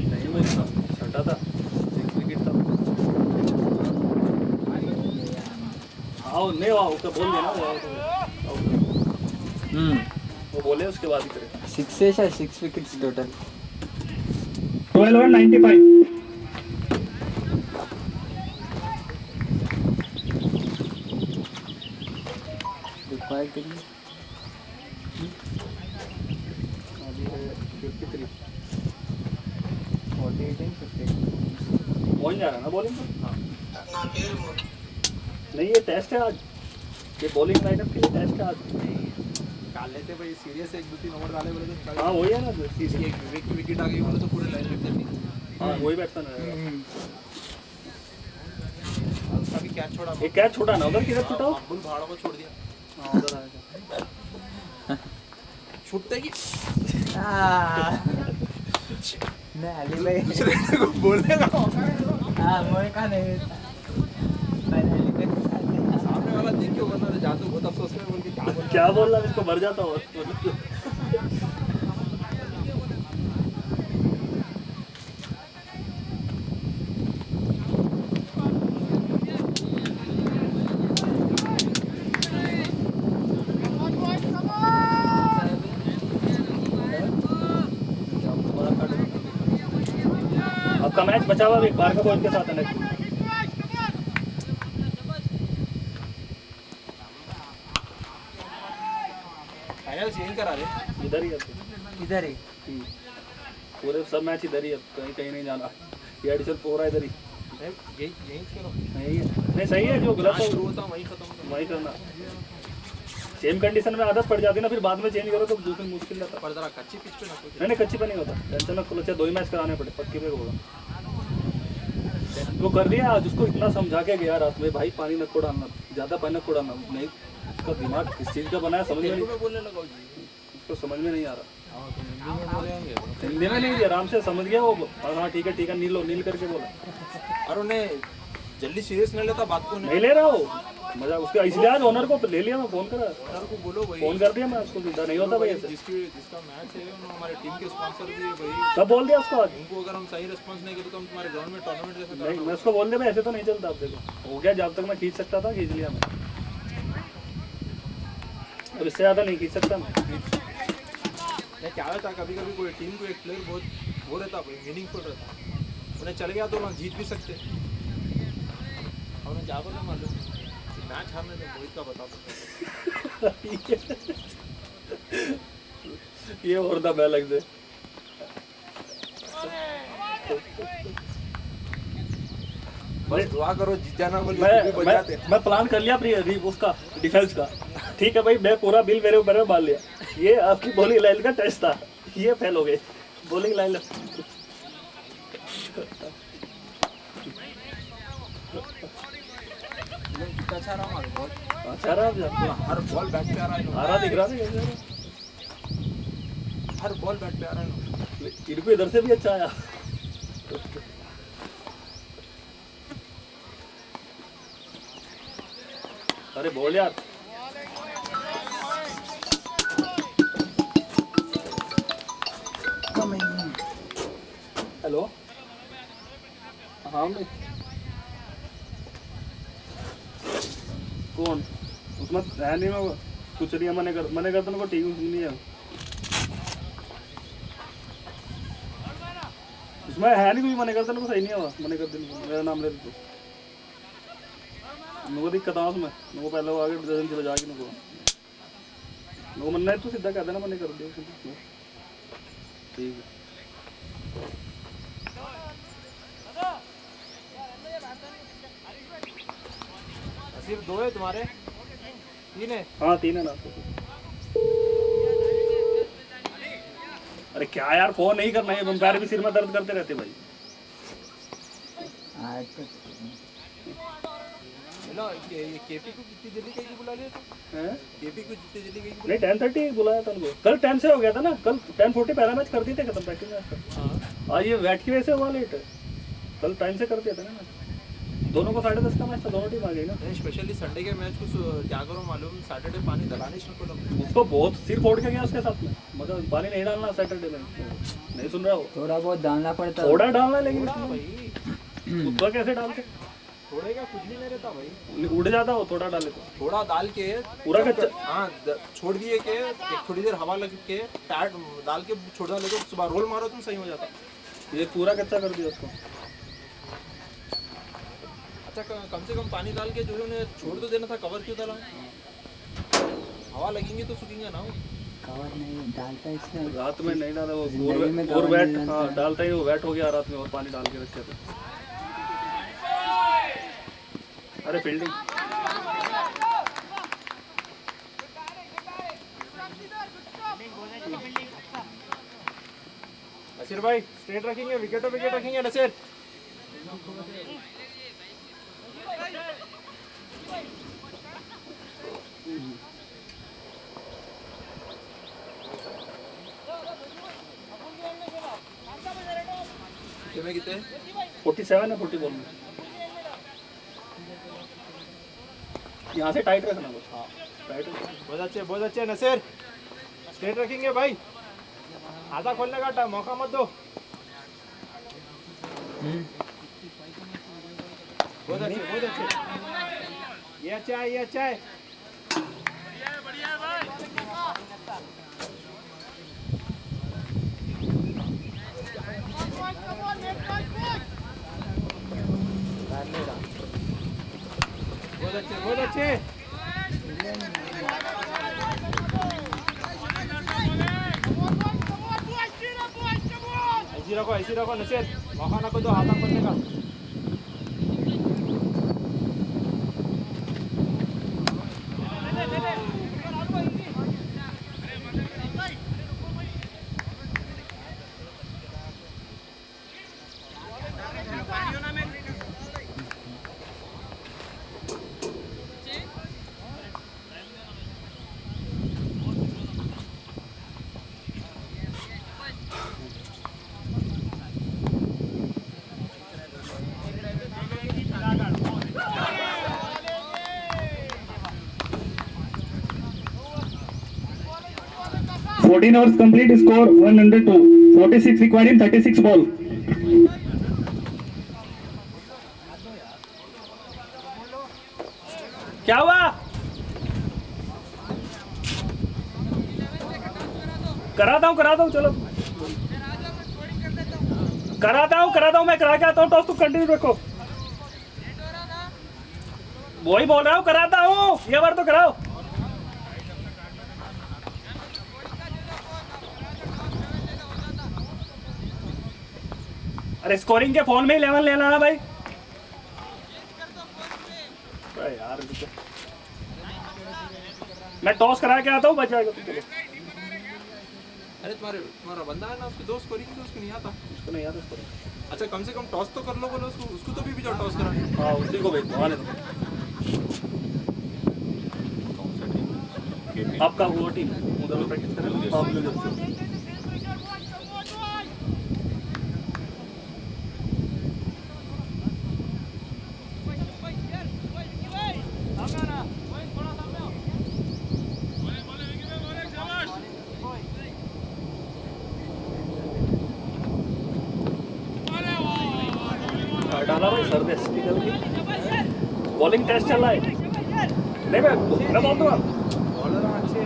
नहीं मैं छटा था 6 विकेट था। आओ नहीं आओ उसका बोल देना वो बोले उसके बाद ही करे। 6 विकेट्स टोटल 12 और 95. रिक्वायर्ड कितनी अभी है 53 48 एंड 50 पहुंच जा रहा है ना बॉलिंग में। नहीं ये टेस्ट है आज, ये बॉलिंग लाइनअप के लिए टेस्ट है आज। निकाल लेते भाई, सीरियस 1-2-3 ओवर डाले बोले तो निकाल हाँ वही है ना इसकी एक विवेक की विकेट आ गई बोले तो पूरे लाइन लग जाती। हाँ वही बैट्समैन रहेगा। उसका भी कैच छोड़ा, एक कैच छोटा ना उधर, किधर छूटा हो? अब्दुल भाड़ा को छोड़ दिया, हाँ उधर आएगा। छूटते कि मैं अली भाई दूसरे को बोलेगा हाँ मोए का नहीं मैंने अली भाई के साथ था। सामने वाला देख के बंदा जाते बहुत अफसोस में बोल के क्या बोल रहा है, इसको मर जाता हूँ। आपका मैच बचा हुआ एक बार का बॉल के साथ है नेक्स्ट। फाइनल्स यहीं करा रहे, इधर ही है इधर ही पूरे सब मैच इधर ही है, कहीं कहीं नहीं जाना। ये एडिशन पूरा इधर ही यहीं करो, नहीं है। नहीं सही है, जो गलत शुरू हो होता वहीं खत्म होता, वही करना। सेम कंडीशन में आदत पड़ जाती है ना, फिर बाद में चेंज करो तो दूसरी मुश्किल रहता है। पर जरा कच्ची पिच पे ना कोई नहीं कच्ची पे नहीं होता, टेंशन ना खुलो, चाहे 2 ही मैच कराने पड़े, पक्की पे होगा। वो कर दिया आज, उसको इतना समझा के गया रात में, भाई पानी न को डालना, ज़्यादा पानी न को डालना। नहीं उसका दिमाग किस चीज़ का बनाया समझ में नहीं, में बोलने लगा जी, उसको समझ में नहीं आ रहा। हाँ तो हिंदी में बोले होंगे, हिंदी में नहीं, आराम से समझ गया वो। हाँ ठीक है नील लो, नील करके बोला। और उन्हें जल्दी सीरियस नहीं लेता बात को, नहीं ले रहा हो मजा उसका, इसलिए आज ओनर को ले लिया, मैं फोन करा, ओनर को बोलो भाई, फोन कर दिया मैं उसको, सीधा नहीं होता भाई ऐसे। जिसका मैच है उन्होंने हमारे टीम के स्पॉन्सर भी है भाई, सब बोल दिया उसको आज। उनको अगर हम सही रिस्पांस नहीं करें तो हम तुम्हारे ग्राउंड में टूर्नामेंट जैसे नहीं मैं उसको बोल दिया भाई, ऐसे तो नहीं चलता। आप देखो हो गया, जब तक मैं खींच सकता था खींच लिया मैं, अब इससे ज़्यादा नहीं खींच सकता मैं। क्या होता, कभी कभी कोई टीम को एक प्लेयर बहुत वो रहता भाई, मीनिंगफुल रहता, उन्हें चल गया तो वहाँ जीत भी सकते। और उन्हें क्या बोला मालूम, मैच हारने में मोहित का बता ये और द बेल लग दे। बस दुआ करो जीत जाना बोले तो बचाते। मैं प्लान कर लिया प्री उसका डिफेंस का। ठीक है भाई, मैं पूरा बिल मेरे ऊपर में बांध लिया। ये आपकी बॉलिंग लाइन का टेस्ट था, ये फेल हो गए बॉलिंग लाइन। कितना अच्छा रहा हमारा बॉल, अच्छा रहा, हर बॉल बैट पे आ रहा है, आ रहा दिख रहा था हर बॉल बैट पे आ रहा है। इनको इधर से भी अच्छा आया। अरे बोल यार, हेलो। हाँ मैं कौन उसमें है नहीं, मैं कुछ नहीं है, मने करता ना को ठीक नहीं है उसमें, है नहीं कुछ मने करता ना को सही नहीं हुआ, मने कर दिन मेरा नाम ले दो। नुको दिक्कत आ उसमें, नुको पहले वो आगे डजन से बजा के नुको मनना है, तू सीधा कह देना मने कर दिया ठीक है। सिर्फ 2 है तुम्हारे, 3 है? हाँ 3 है ना। अरे क्या यार, फोन नहीं करना है, अंपायर भी सिर में दर्द करते रहते भाई। हेलो, ये केपी को कितनी जल्दी कहीं बुला लिया था? हैं? केपी को जितनी जल्दी कहीं नहीं 10:30 बुलाया था उनको, कल 10 से हो गया था ना, कल 10:40 पहला मैच कर दिए थे खत्म प्रैक्टिस मैच। हाँ ये बैट की वजह से हुआ लेट, कल टाइम से कर दिया था ना मैच। दोनों को 10:30 का मैच था, दोनों टीम आ गई ना। स्पेशली संडे के मैच को क्या करो मालूम, सैटरडे पानी डलाने को उसको बहुत सिर फोड़ के गया उसके साथ में, मगर पानी नहीं डालना सैटरडे में, नहीं सुन रहा वो। थोड़ा बहुत डालना पड़ता है, थोड़ा डालना, लेकिन भाई उसको कैसे डालते, थोड़े का कुछ भी नहीं रहता भाई, उड़ जाता वो थोड़ा डाले तो। थोड़ा डाल के पूरा कच्चा, हाँ छोड़ दिए के थोड़ी देर हवा लग के टाट डाल के छोड़ डाले तो सुबह रोल मारो तुम सही हो जाता। ये पूरा कच्चा कर दिया उसको। अच्छा कम से कम पानी डाल के जो है उन्हें छोड़ तो देना था, कवर क्यों डाला? हवा लगेंगे तो सूखेंगे ना। कवर नहीं डालता इसमें, रात में नहीं डाला वो, जिंदगी में और कवर बैट नहीं डालता हाँ है। डालता ही वो बैट हो गया रात में, और पानी डाल के रखे थे। अरे फील्डिंग नसीर भाई स्ट्रेट रखेंगे, विकेट रखेंगे नसीर। कितने 47 है 40 बॉल में। यहाँ से टाइट रखना बस, हाँ टाइट रखना। बहुत अच्छे नसीर, स्ट्रेट रखेंगे भाई, आधा खोलने का मौका मत दो। बहुत अच्छे ये अच्छा है बढ़िया है भाई। बहुत अच्छे ऐसी रखो नसीर, मौका ना को दो हाथा खोलने का। Fourteen overs complete, score 102. 46 required in 36 ball. क्या हुआ? कराता हूँ चलो, कराता हूँ मैं, करा के आता हूँ टॉस, तुम कंटिन्यू रखो। वही बोल रहा हूँ, कराता हूँ, ये बार तो कराओ। अरे स्कोरिंग के फोन में ही 11 लेना है भाई। अरे यार मैं टॉस करा के आता हूँ, बच जाएगा तुम। अरे तुम्हारा बंदा है ना, उसके दोस्त स्कोरिंग तो उसको नहीं आता। उसको नहीं याद है। अच्छा कम से कम टॉस तो कर लो, बोलो उसको तो भी जाओ टॉस कराने। हाँ उसी को भेज दो, आने दो। कौन सा टीम? आपका वो टीम उधर लोग प्रैक्टिस कर रहे हैं, आप लोग जब डाला भाई सर दे स्पीकर की बॉलिंग टेस्ट चल रहा है। नहीं मैं बोल दूंगा। बॉलर अच्छे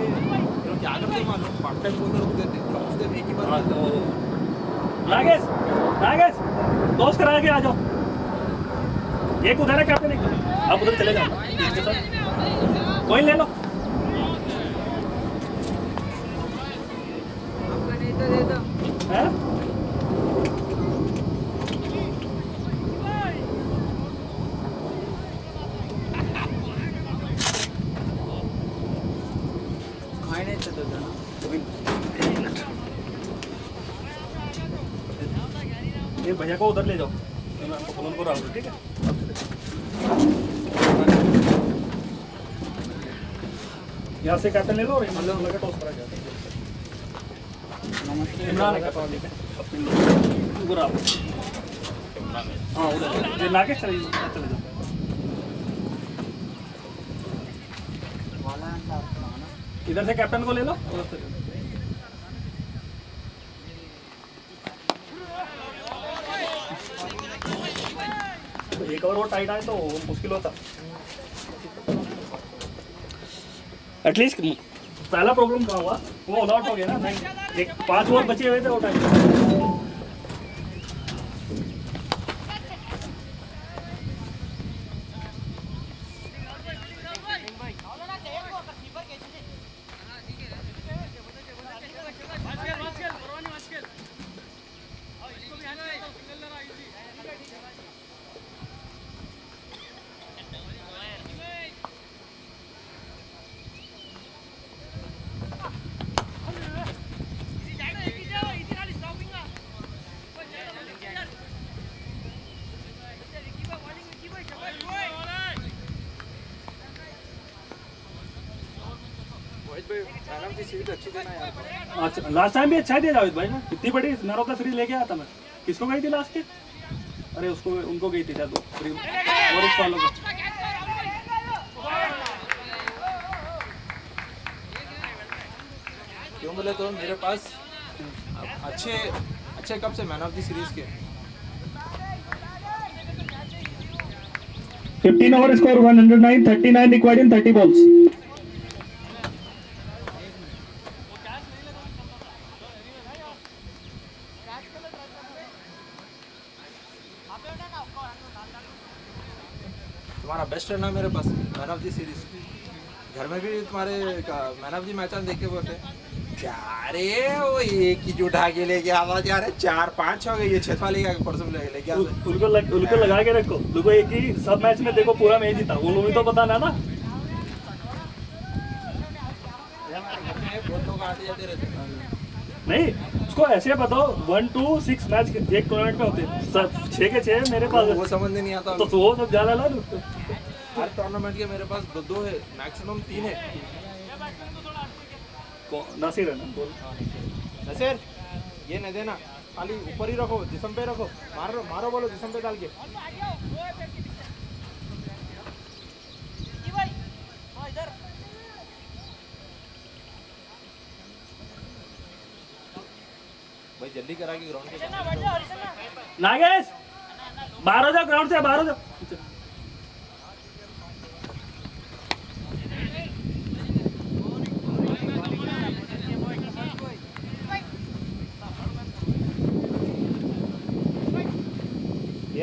लोग क्या करते हैं मालूम, पार्ट टाइम बॉलर को देते हैं, ड्रॉप्स देते एक ही बार। नागेश दोस्त करा के आ जाओ। एक उधर है कैप्टन, एक आप उधर चले जाओ, कोई ले लो। हैं? खाए नहीं थे तो ना। ये भैया को उधर ले जाओ, मैं आपको फोन को रहा हूँ, ठीक है? यहाँ से कैप्टन ले लो और इमरान लगा टॉस करा गया। नमस्ते। इमरान है कैप्टन, ठीक है? अपने लोग उधर आओ। हाँ उधर ये नागेश चले जाओ। वाला है ना आपका ना। इधर से कैप्टन को ले लो, उधर से ले लो। तो एक और वो टाइट आए तो मुश्किल होता। एटलीस्ट पहला प्रॉब्लम कहाँ हुआ, वो ऑल आउट हो गया ना। एक 5 ओवर बचे हुए थे वो टाइम। अच्छा लास्ट टाइम भी अच्छा दिया जावेद भाई ना, इतनी बड़ी मैन ऑफ द सीरीज लेके आया था मैं। किसको गई थी लास्ट के? अरे उसको उनको गई थी शायद और इस वालों को। क्यों बोले तो मेरे पास अच्छे कब से मैन ऑफ द सीरीज के 15 over score 109, 39 required in 30 balls. तुम्हारा बेस्ट रन है मेरे पास मैन ऑफ द सीरीज। घर में भी तुम्हारे मैन ऑफ द मैच देख के बोलते क्या रे वो एक ही उठा के लेके आवा जा रहे 4-5 हो गए, ये 6 वाले परसों लेके उनको लगा के रखो, देखो एक ही सब मैच में देखो पूरा मैच जीता, उनको भी तो पता ना ना। बहुत लोग आते जाते रहते हैं। नहीं उसको ऐसे बताओ 1 to 6 मैच एक टूर्नामेंट में होते हैं, सब 6 के 6 मेरे पास वो समझ नहीं आता। तो वो सब ज्यादा ला दो। हर टूर्नामेंट के मेरे पास 2 है, मैक्सिमम 3 है। नासिर है ना बोल। नसीर ये नहीं देना, खाली ऊपर ही रखो, जिस्म पे रखो, मारो बोलो जिस्म पे डाल के। भाई जल्दी करा के ग्राउंड पे नागेश बाहर हो जाओ, ग्राउंड से बाहर हो जाओ।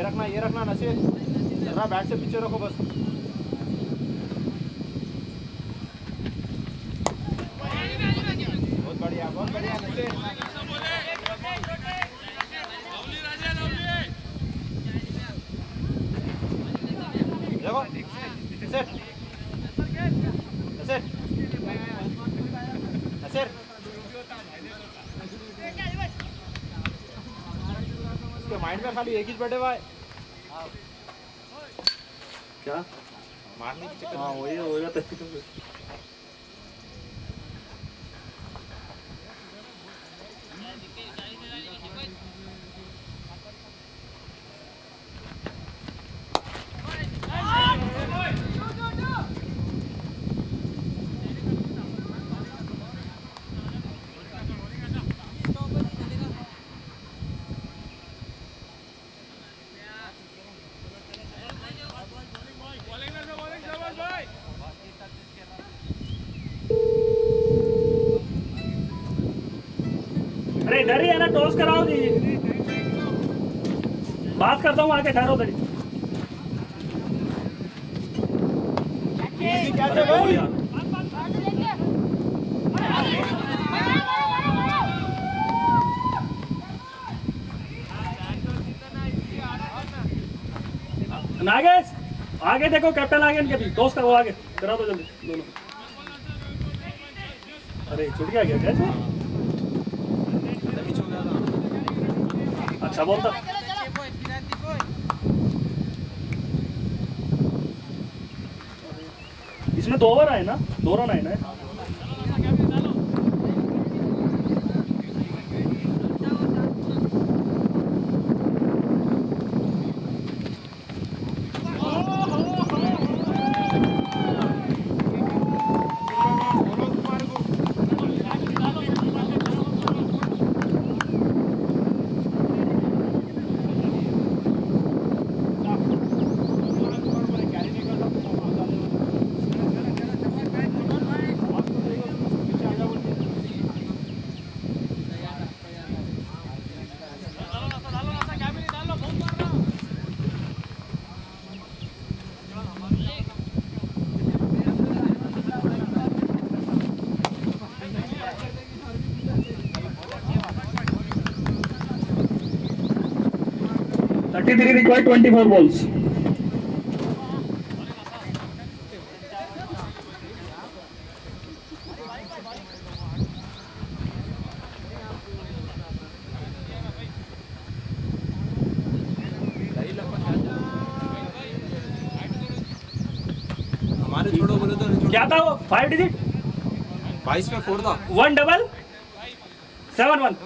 ये रखना नसीर, जरा बैट से पीछे रखो बस। बहुत बढ़िया नसीर। देखो नसीर, नसीर, नसीर। उसके माइंड में खाली एक ही बैठे हुआ है। क्या मारने की चक्कर। हाँ वही होगा तो अरे इधर ही है ना, टॉस कराओ जी। बात करता हूँ आके, ठहरो उधर ही। अरे बोल यार। नागेश आगे देखो, कैप्टन आगे इनके भी टॉस करो, आगे करा दो जल्दी दोनों। अरे छूट गया क्या कैच? अच्छा बोलता। इसमें 2 ओवर आए ना, 2 रन आए ना। Thirty-three required 24 balls. हमारे छोड़ो बोले तो नहीं छोड़ो। क्या था वो 5 डिजिट 22 में 4 था। 177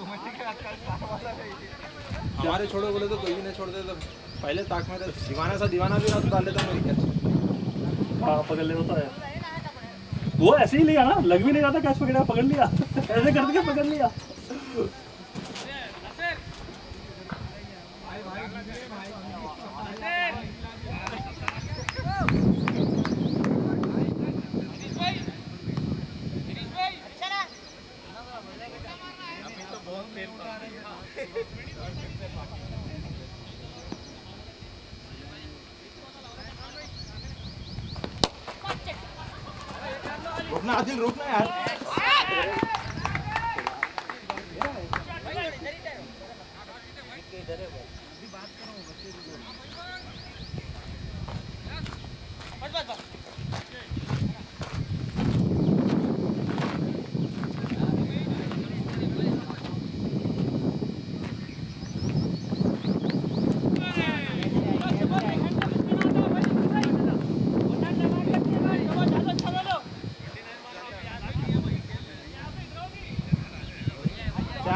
हमारे छोड़ो बोले तो कोई भी नहीं छोड़ते। तो पहले ताक में दीवाना भी ना तो डाल लेता मेरी कैच। हाँ पकड़ ले होता है वो, ऐसे ही लिया ना, लग भी नहीं रहा था, कैच पकड़ा पकड़ लिया ऐसे कर दिया पकड़ लिया। रुकना आदिल, रुकना यार।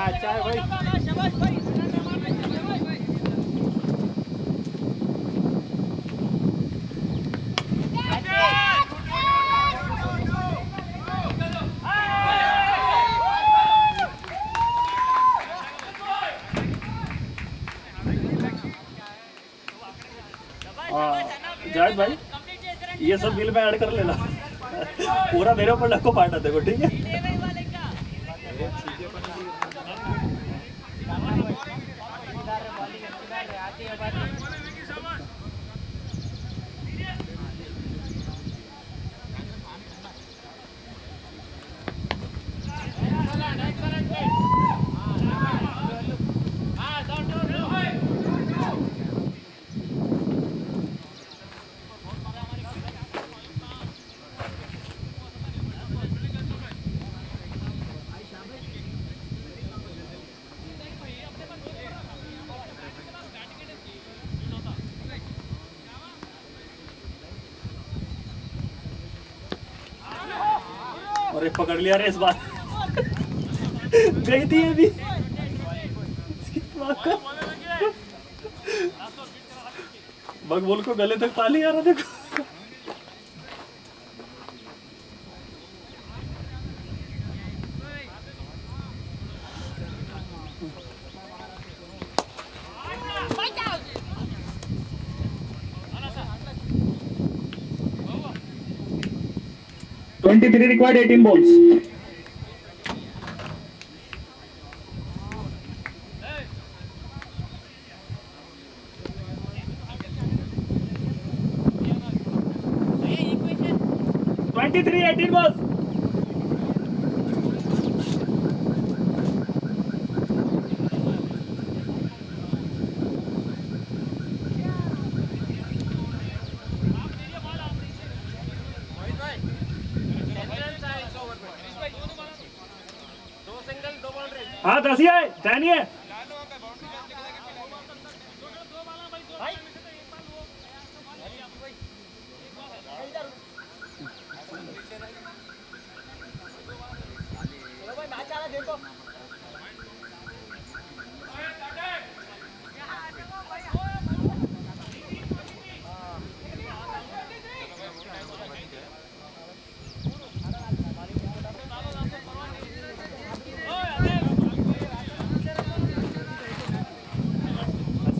अच्छा है भाई। जायद भाई ये सब बिल में ऐड कर लेना पूरा मेरे ऊपर लग को पार्ट देखो, ठीक है। और एक पकड़ लिया रे इस बार गई थी ये भी बग बोल को गले तक पाली आ रहा देखो। $23 required, 18 balls. $23, 18 balls. हाँ 10 ही है, 10 ही है।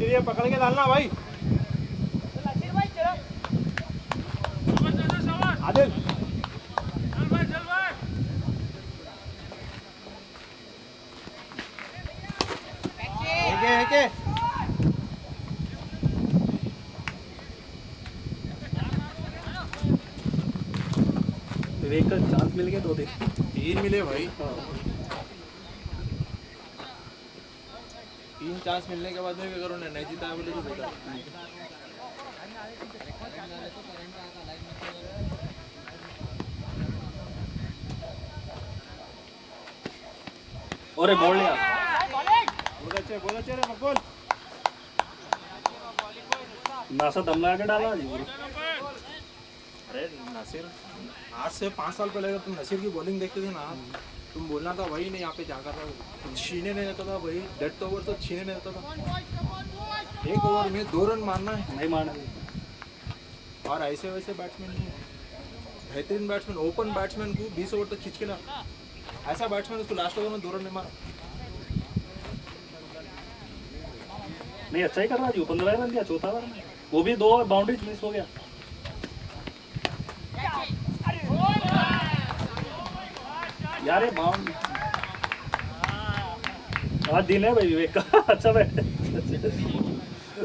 ये पकड़ के डालना भाई। आदिल एक विवेक का चांस मिल गया 2 दिन 3 मिले भाई। 3 चांस मिलने के बाद में अगर उन्हें नहीं जीता बोले तो बेटा और बोल लिया बहुत अच्छे रे मकबूल। नासा दम लगा के डाला जी। अरे नसीर आज से 5 साल पहले अगर तुम नसीर की बॉलिंग देखते थे ना तुम बोलना था वही नहीं यहाँ पे जाकर था छीने नहीं रहता था भाई। डेड ओवर तो छीने नहीं रहता था। 1 ओवर में 2 रन मारना है नहीं मारना। और ऐसे वैसे बैट्समैन बेहतरीन बैट्समैन ओपन बैट्समैन को 20 ओवर तक खींच के ना ऐसा बैट्समैन उसको लास्ट ओवर में 2 रन नहीं मारा। नहीं अच्छा ही कर रहा जी। 15 रन दिया चौथा ओवर में, वो भी 2 बाउंड्रीज मिस हो गया। यार ये बाउंड आज दिन है भाई विवेक का अच्छा बैठ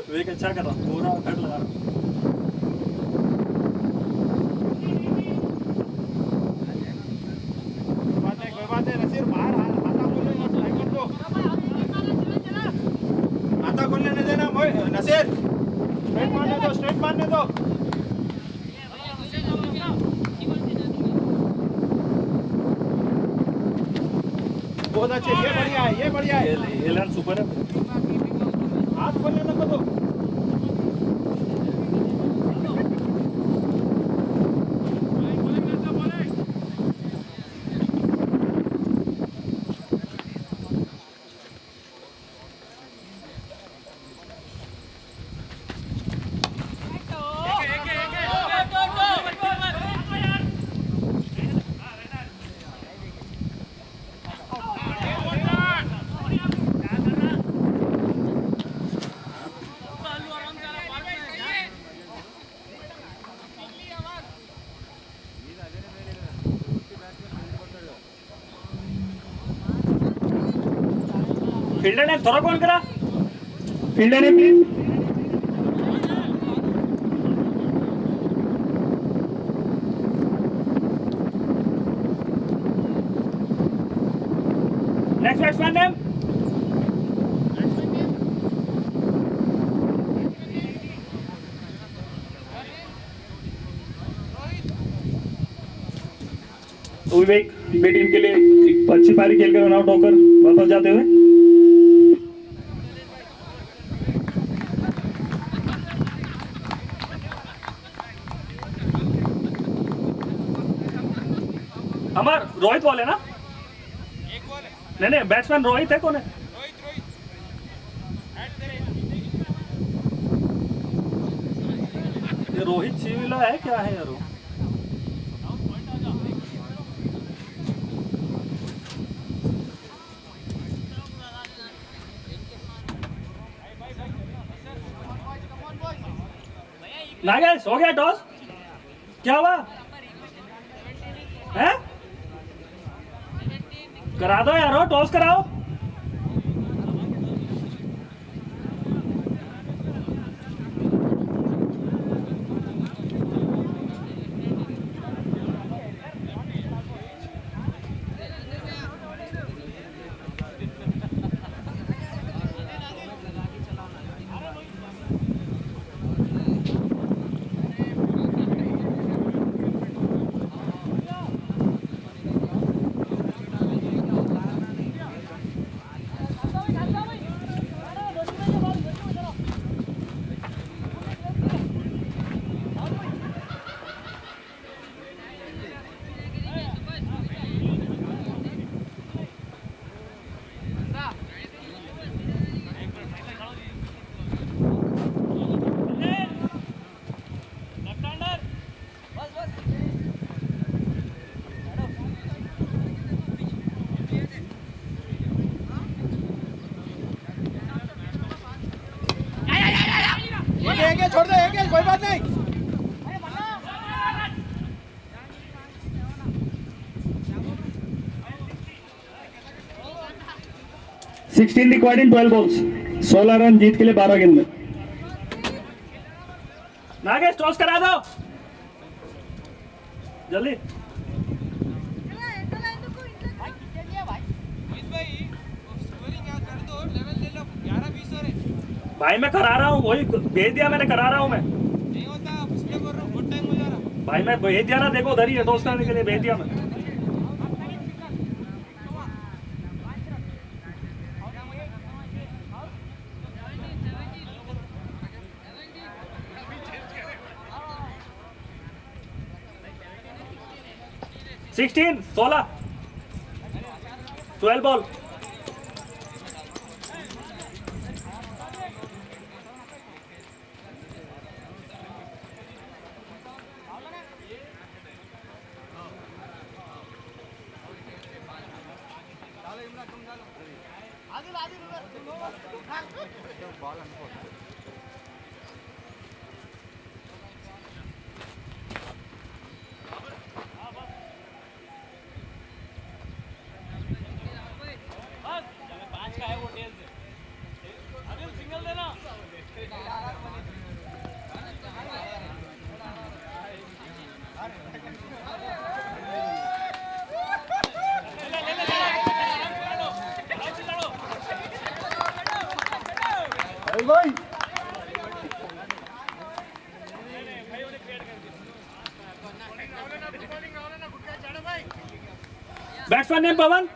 विवेक अच्छा कर रहा पूरा कट लगा रहा। नसीर स्ट्रेट मारने दो। बहुत अच्छे ये बढ़िया है ये लाइन सुपर है। हाथ खोलने लगा तो फील्डर ने थोड़ा कौन करा फील्डर ने please next batsman name Vivek B team के लिए एक अच्छी पारी खेलकर रन आउट होकर वापस जाते हुए हमार रोहित बॉल है ना? एक बॉल है, नहीं नहीं, बैट्समैन रोहित है, कौन है? रोहित रोहित ऐड करे। ये रोहित चिविला है क्या है यार वो? नागेश हो गया टॉस? क्या हुआ है? करा दो यार, टॉस कराओ। एक छोड़ दे, एक कोई बात नहीं। Sixteen required in 12 balls, 16 run जीत के लिए 12 गेंद में। नागेश टॉस करा दो जल्दी। भाई मैं करा रहा हूँ, वही भेज दिया मैंने, करा रहा हूँ मैं। नहीं होता, इसलिए बोल रहा हूँ, बहुत टाइम हो जा रहा। भाई मैं भेज दिया ना, देखो उधर ही है, टॉस करने के लिए भेज दिया मैं। Sixteen 16 12 ball. भाई बैट्समैन नेम पवन।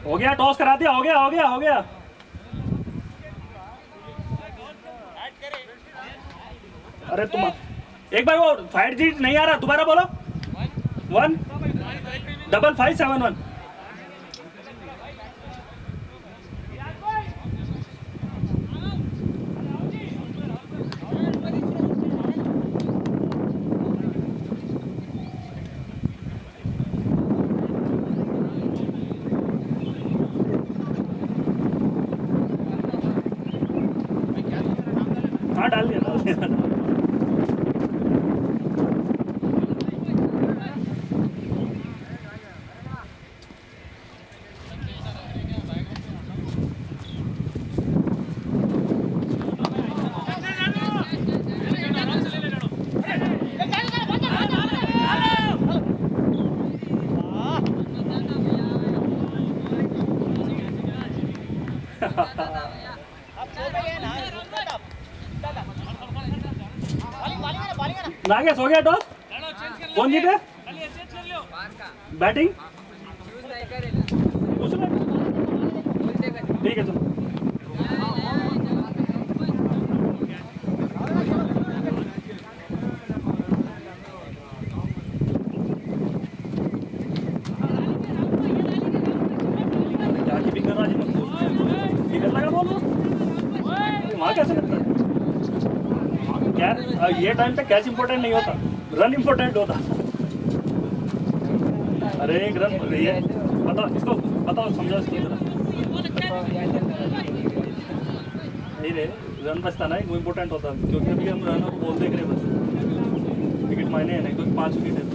हो गया, टॉस करा दिया, हो गया हो गया हो गया। अरे तुम एक बार वो 5G नहीं आ रहा, दोबारा बोलो। 15571। हाँ डाल दिया, डाल दिया। नागेश हो गया टॉस कौन जीते बैटिंग ठीक है चलो क्या कीपिंग कर रहा है किधर लगा बॉल वहाँ कैसे लगता है क्या ये टाइम पे कैच इंपॉर्टेंट नहीं होता रन इंपॉर्टेंट होता अरे एक रन ये बताओ इसको बताओ समझो इसको जरा नहीं रे रन बचता ना वो इम्पोर्टेंट होता क्योंकि अभी हम रन और बॉल देख रहे हैं बस विकेट मायने है नहीं क्योंकि 5 विकेट है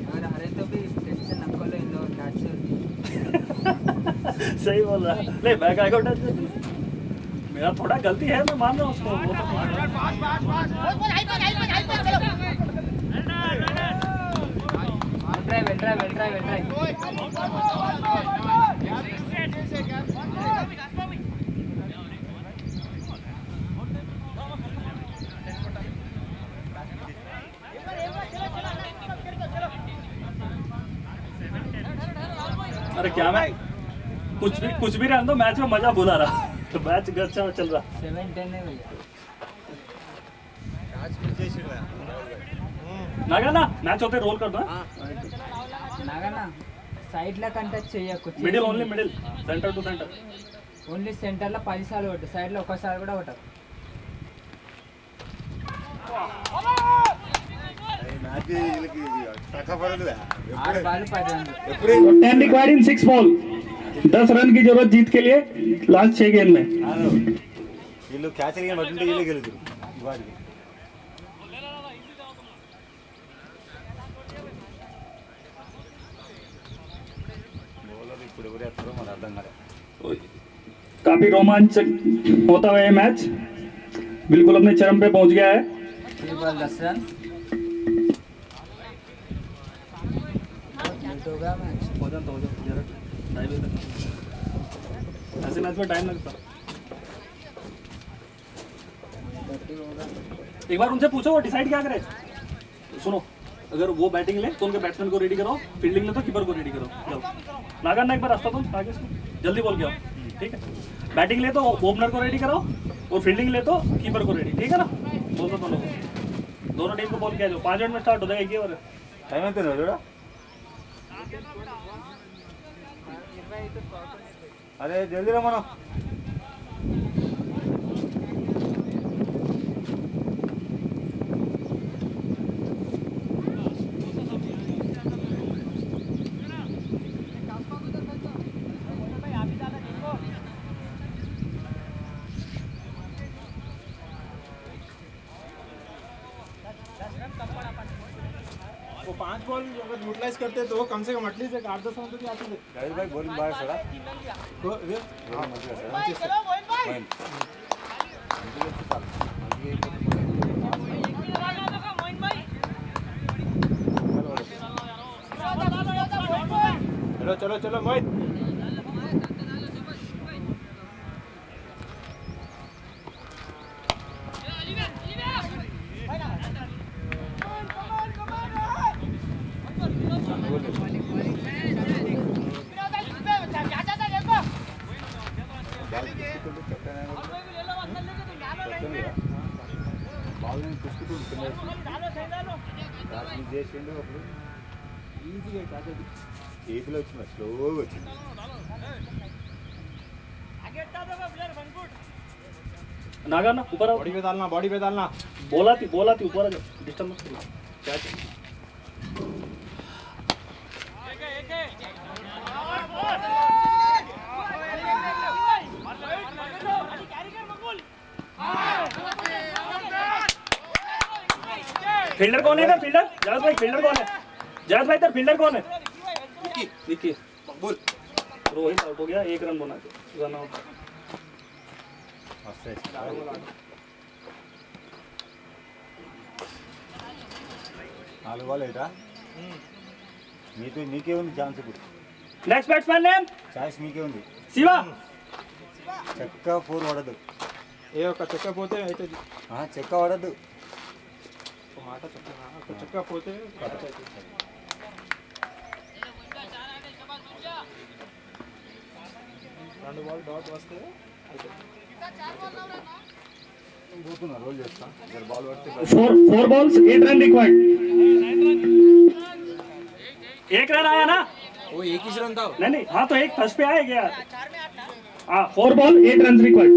अगर हारे तो भी टेंशन हमको लो इन लोगों कैच सही बोल रहा है ले बैक आई गॉट मेरा थोड़ा गलती है मैं मान रहा हूँ उसको वो तो वेल ट्राई अरे क्या मैं कुछ भी रहने दो मैच में मजा भुला रहा तो मैच अच्छा चल रहा 7-10 है भैया नागा ना मैच होते रोल कर दो నాగా సైడ్ లా కంటచ్ చేయకు middle only middle centre to centre only centre లో 10 సార్లు కొట్టు సైడ్ లో ఒక్కసారి కూడా కొట్టకు ఆరు ball 10 రన్లు 10 required in 6 ball 10 run की जरूरत जीत के लिए लास्ट 6 गेंद में వీళ్ళు క్యాచ్ పట్టుంటే వీళ్ళే గెలుతురు వాడికి బౌలర్ ఇప్పుడు ఎవరు వేస్తారో మరి అర్థం కాదు काफी रोमांचक होता हुआ ये मैच बिल्कुल अपने चरम पे पहुंच गया है 3 बॉल 10 रन लेट होगा मैच हो जाता जरा टाइम ऐसे मैच में टाइम लगता 30 होगा एक बार उनसे पूछो वो डिसाइड क्या करे सुनो अगर वो बैटिंग ले तो उनके बैट्समैन को रेडी करो फील्डिंग ले तो कीपर को रेडी करो जाओ नागरना एक बार रास्ता तुम आगे से जल्दी बोल के आओ ठीक है बैटिंग ले तो ओपनर को रेडी कराओ और फील्डिंग ले तो कीपर को रेडी ठीक है ना बोल दो दोनों टीम को बोल के आ जाओ 5 मिनट में स्टार्ट हो जाएगा एक और టైం ఎంత చూడ అరే జల్దీ రా మనం वो 5 बॉल अगर यूटिलाइज करते तो कम से कम एटलीस्ट एक 8-10 रन तो भी आते थे గైడ్ భాయ్ బౌలింగ్ బాగా వేస్తాడా तो ये మంచిగా వేస్తాడా ఫైన్ మంచిగా వేస్తే చాలు మంచిగా चलो चलो चलो मोहित బాల్ నేను చూసుకుంటూ చేసిండు అప్పుడు ఈజీగా చేతిలో వచ్చిన స్లోగా వచ్చింది नागरना ऊपर आओ बॉडी पे डालना बोला थी ऊपर आ जाओ डिस्टर्ब मत करो क्या फील्डर कौन है इधर फील्डर जायद भाई फील्डर कौन है जायद भाई इधर फील्डर कौन है विक्की मकबूल रोहित आउट हो गया 1 रन बना के रन आउट వస్తాయి నాలుగు బాల్ ఏంటా మీకే ఉంది ఛాన్స్ ఇప్పుడు నెక్స్ట్ బ్యాట్స్మెన్ నేమ్ ఛాయిస్ మీకే ఉంది శివ. చెక్క 4 పడద్దు ఏ ఒక చెక్క పోతే అవుతుంది చెక్క పడద్దు ఒక మాట చెప్తున్నా ఒక చెక్క పోతే అవుతుంది 2 బాల్ డాట్ వస్తే అవుతుంది పోతున్నా రోల్ చేస్తా ఇద్దరు బాల్ పడితే 4 balls 8 run required. एक रन आया ना? वो एक ही रन था नहीं नहीं, हाँ तो एक फर्स्ट पे आया क्या? हाँ 4 ball 8 runs required.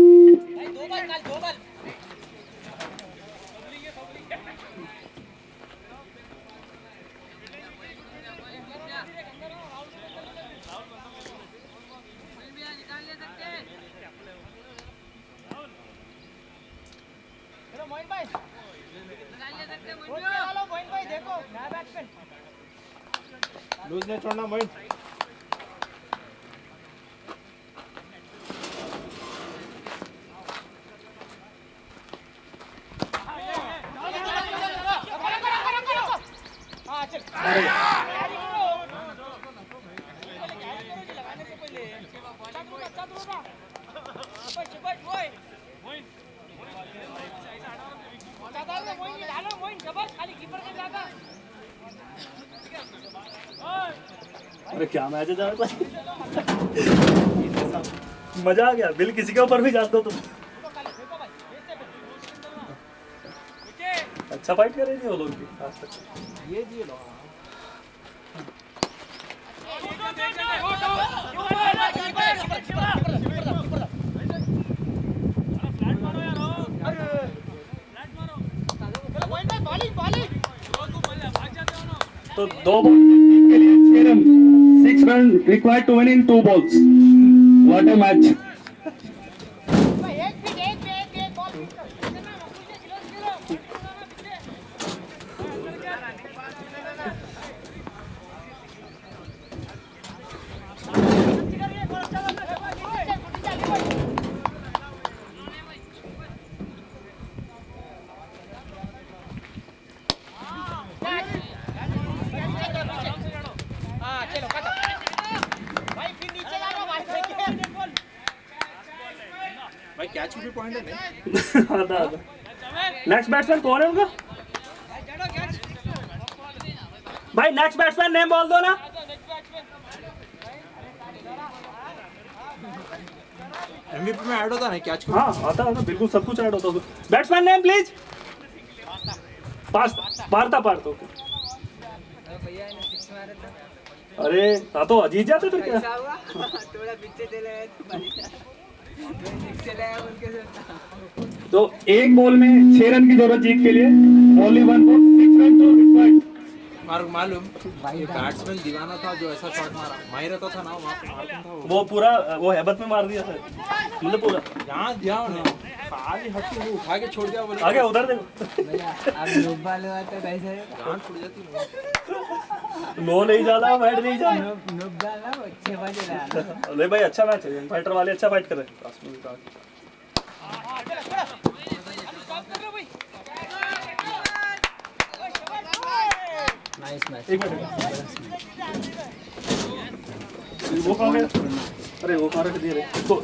लूज नहीं छोड़ना मोइन अरे क्या मैच है जाता मजा आ गया। बिल किसी के ऊपर भी जान दो तुम। अच्छा फाइट कर रही थी वो लोग भी आज तक। ये दिए लो तो 2 ball के लिए 6 run, 6 run required to win in 2 balls. What a match. भाई कैच भी पॉइंट है नहीं आधा आधा। नेक्स्ट बैट्समैन कौन है उनका? भाई नेक्स्ट बैट्समैन नेम बोल दो ना। एमवीपी में ऐड होता नहीं कैच को हाँ आता है ना, बिल्कुल सब कुछ ऐड होता है। Batsman name please. पास पारता पारता ओके। अरे हाँ तो जीत जाते फिर क्या? थोड़ा पीछे चले गए तो एक बॉल में 6 रन की जरूरत जीत के लिए। Only 1 ball 6 run to required. मालूम ये बैट्समैन दीवाना था जो ऐसा शॉट मारा माही रहता था ना वहाँ मारता था वो पूरा वो हैबत में मार दिया था मतलब पूरा। यहाँ दिया उन्हें खाली हट के उठा के छोड़ दिया बोले आगे उधर देखो। अब नोब वाले तो कैसे जान छूट जाती है लो नहीं जाला बैट नहीं जाला। नोब डालना 6 बजे डालना अरे भाई अच्छा मैच है, फाइटर वाले अच्छा फाइट कर रहे हैं। Nice match. एक मिनट वो कहाँ गया? अरे वो कहाँ रख दिए रे इसको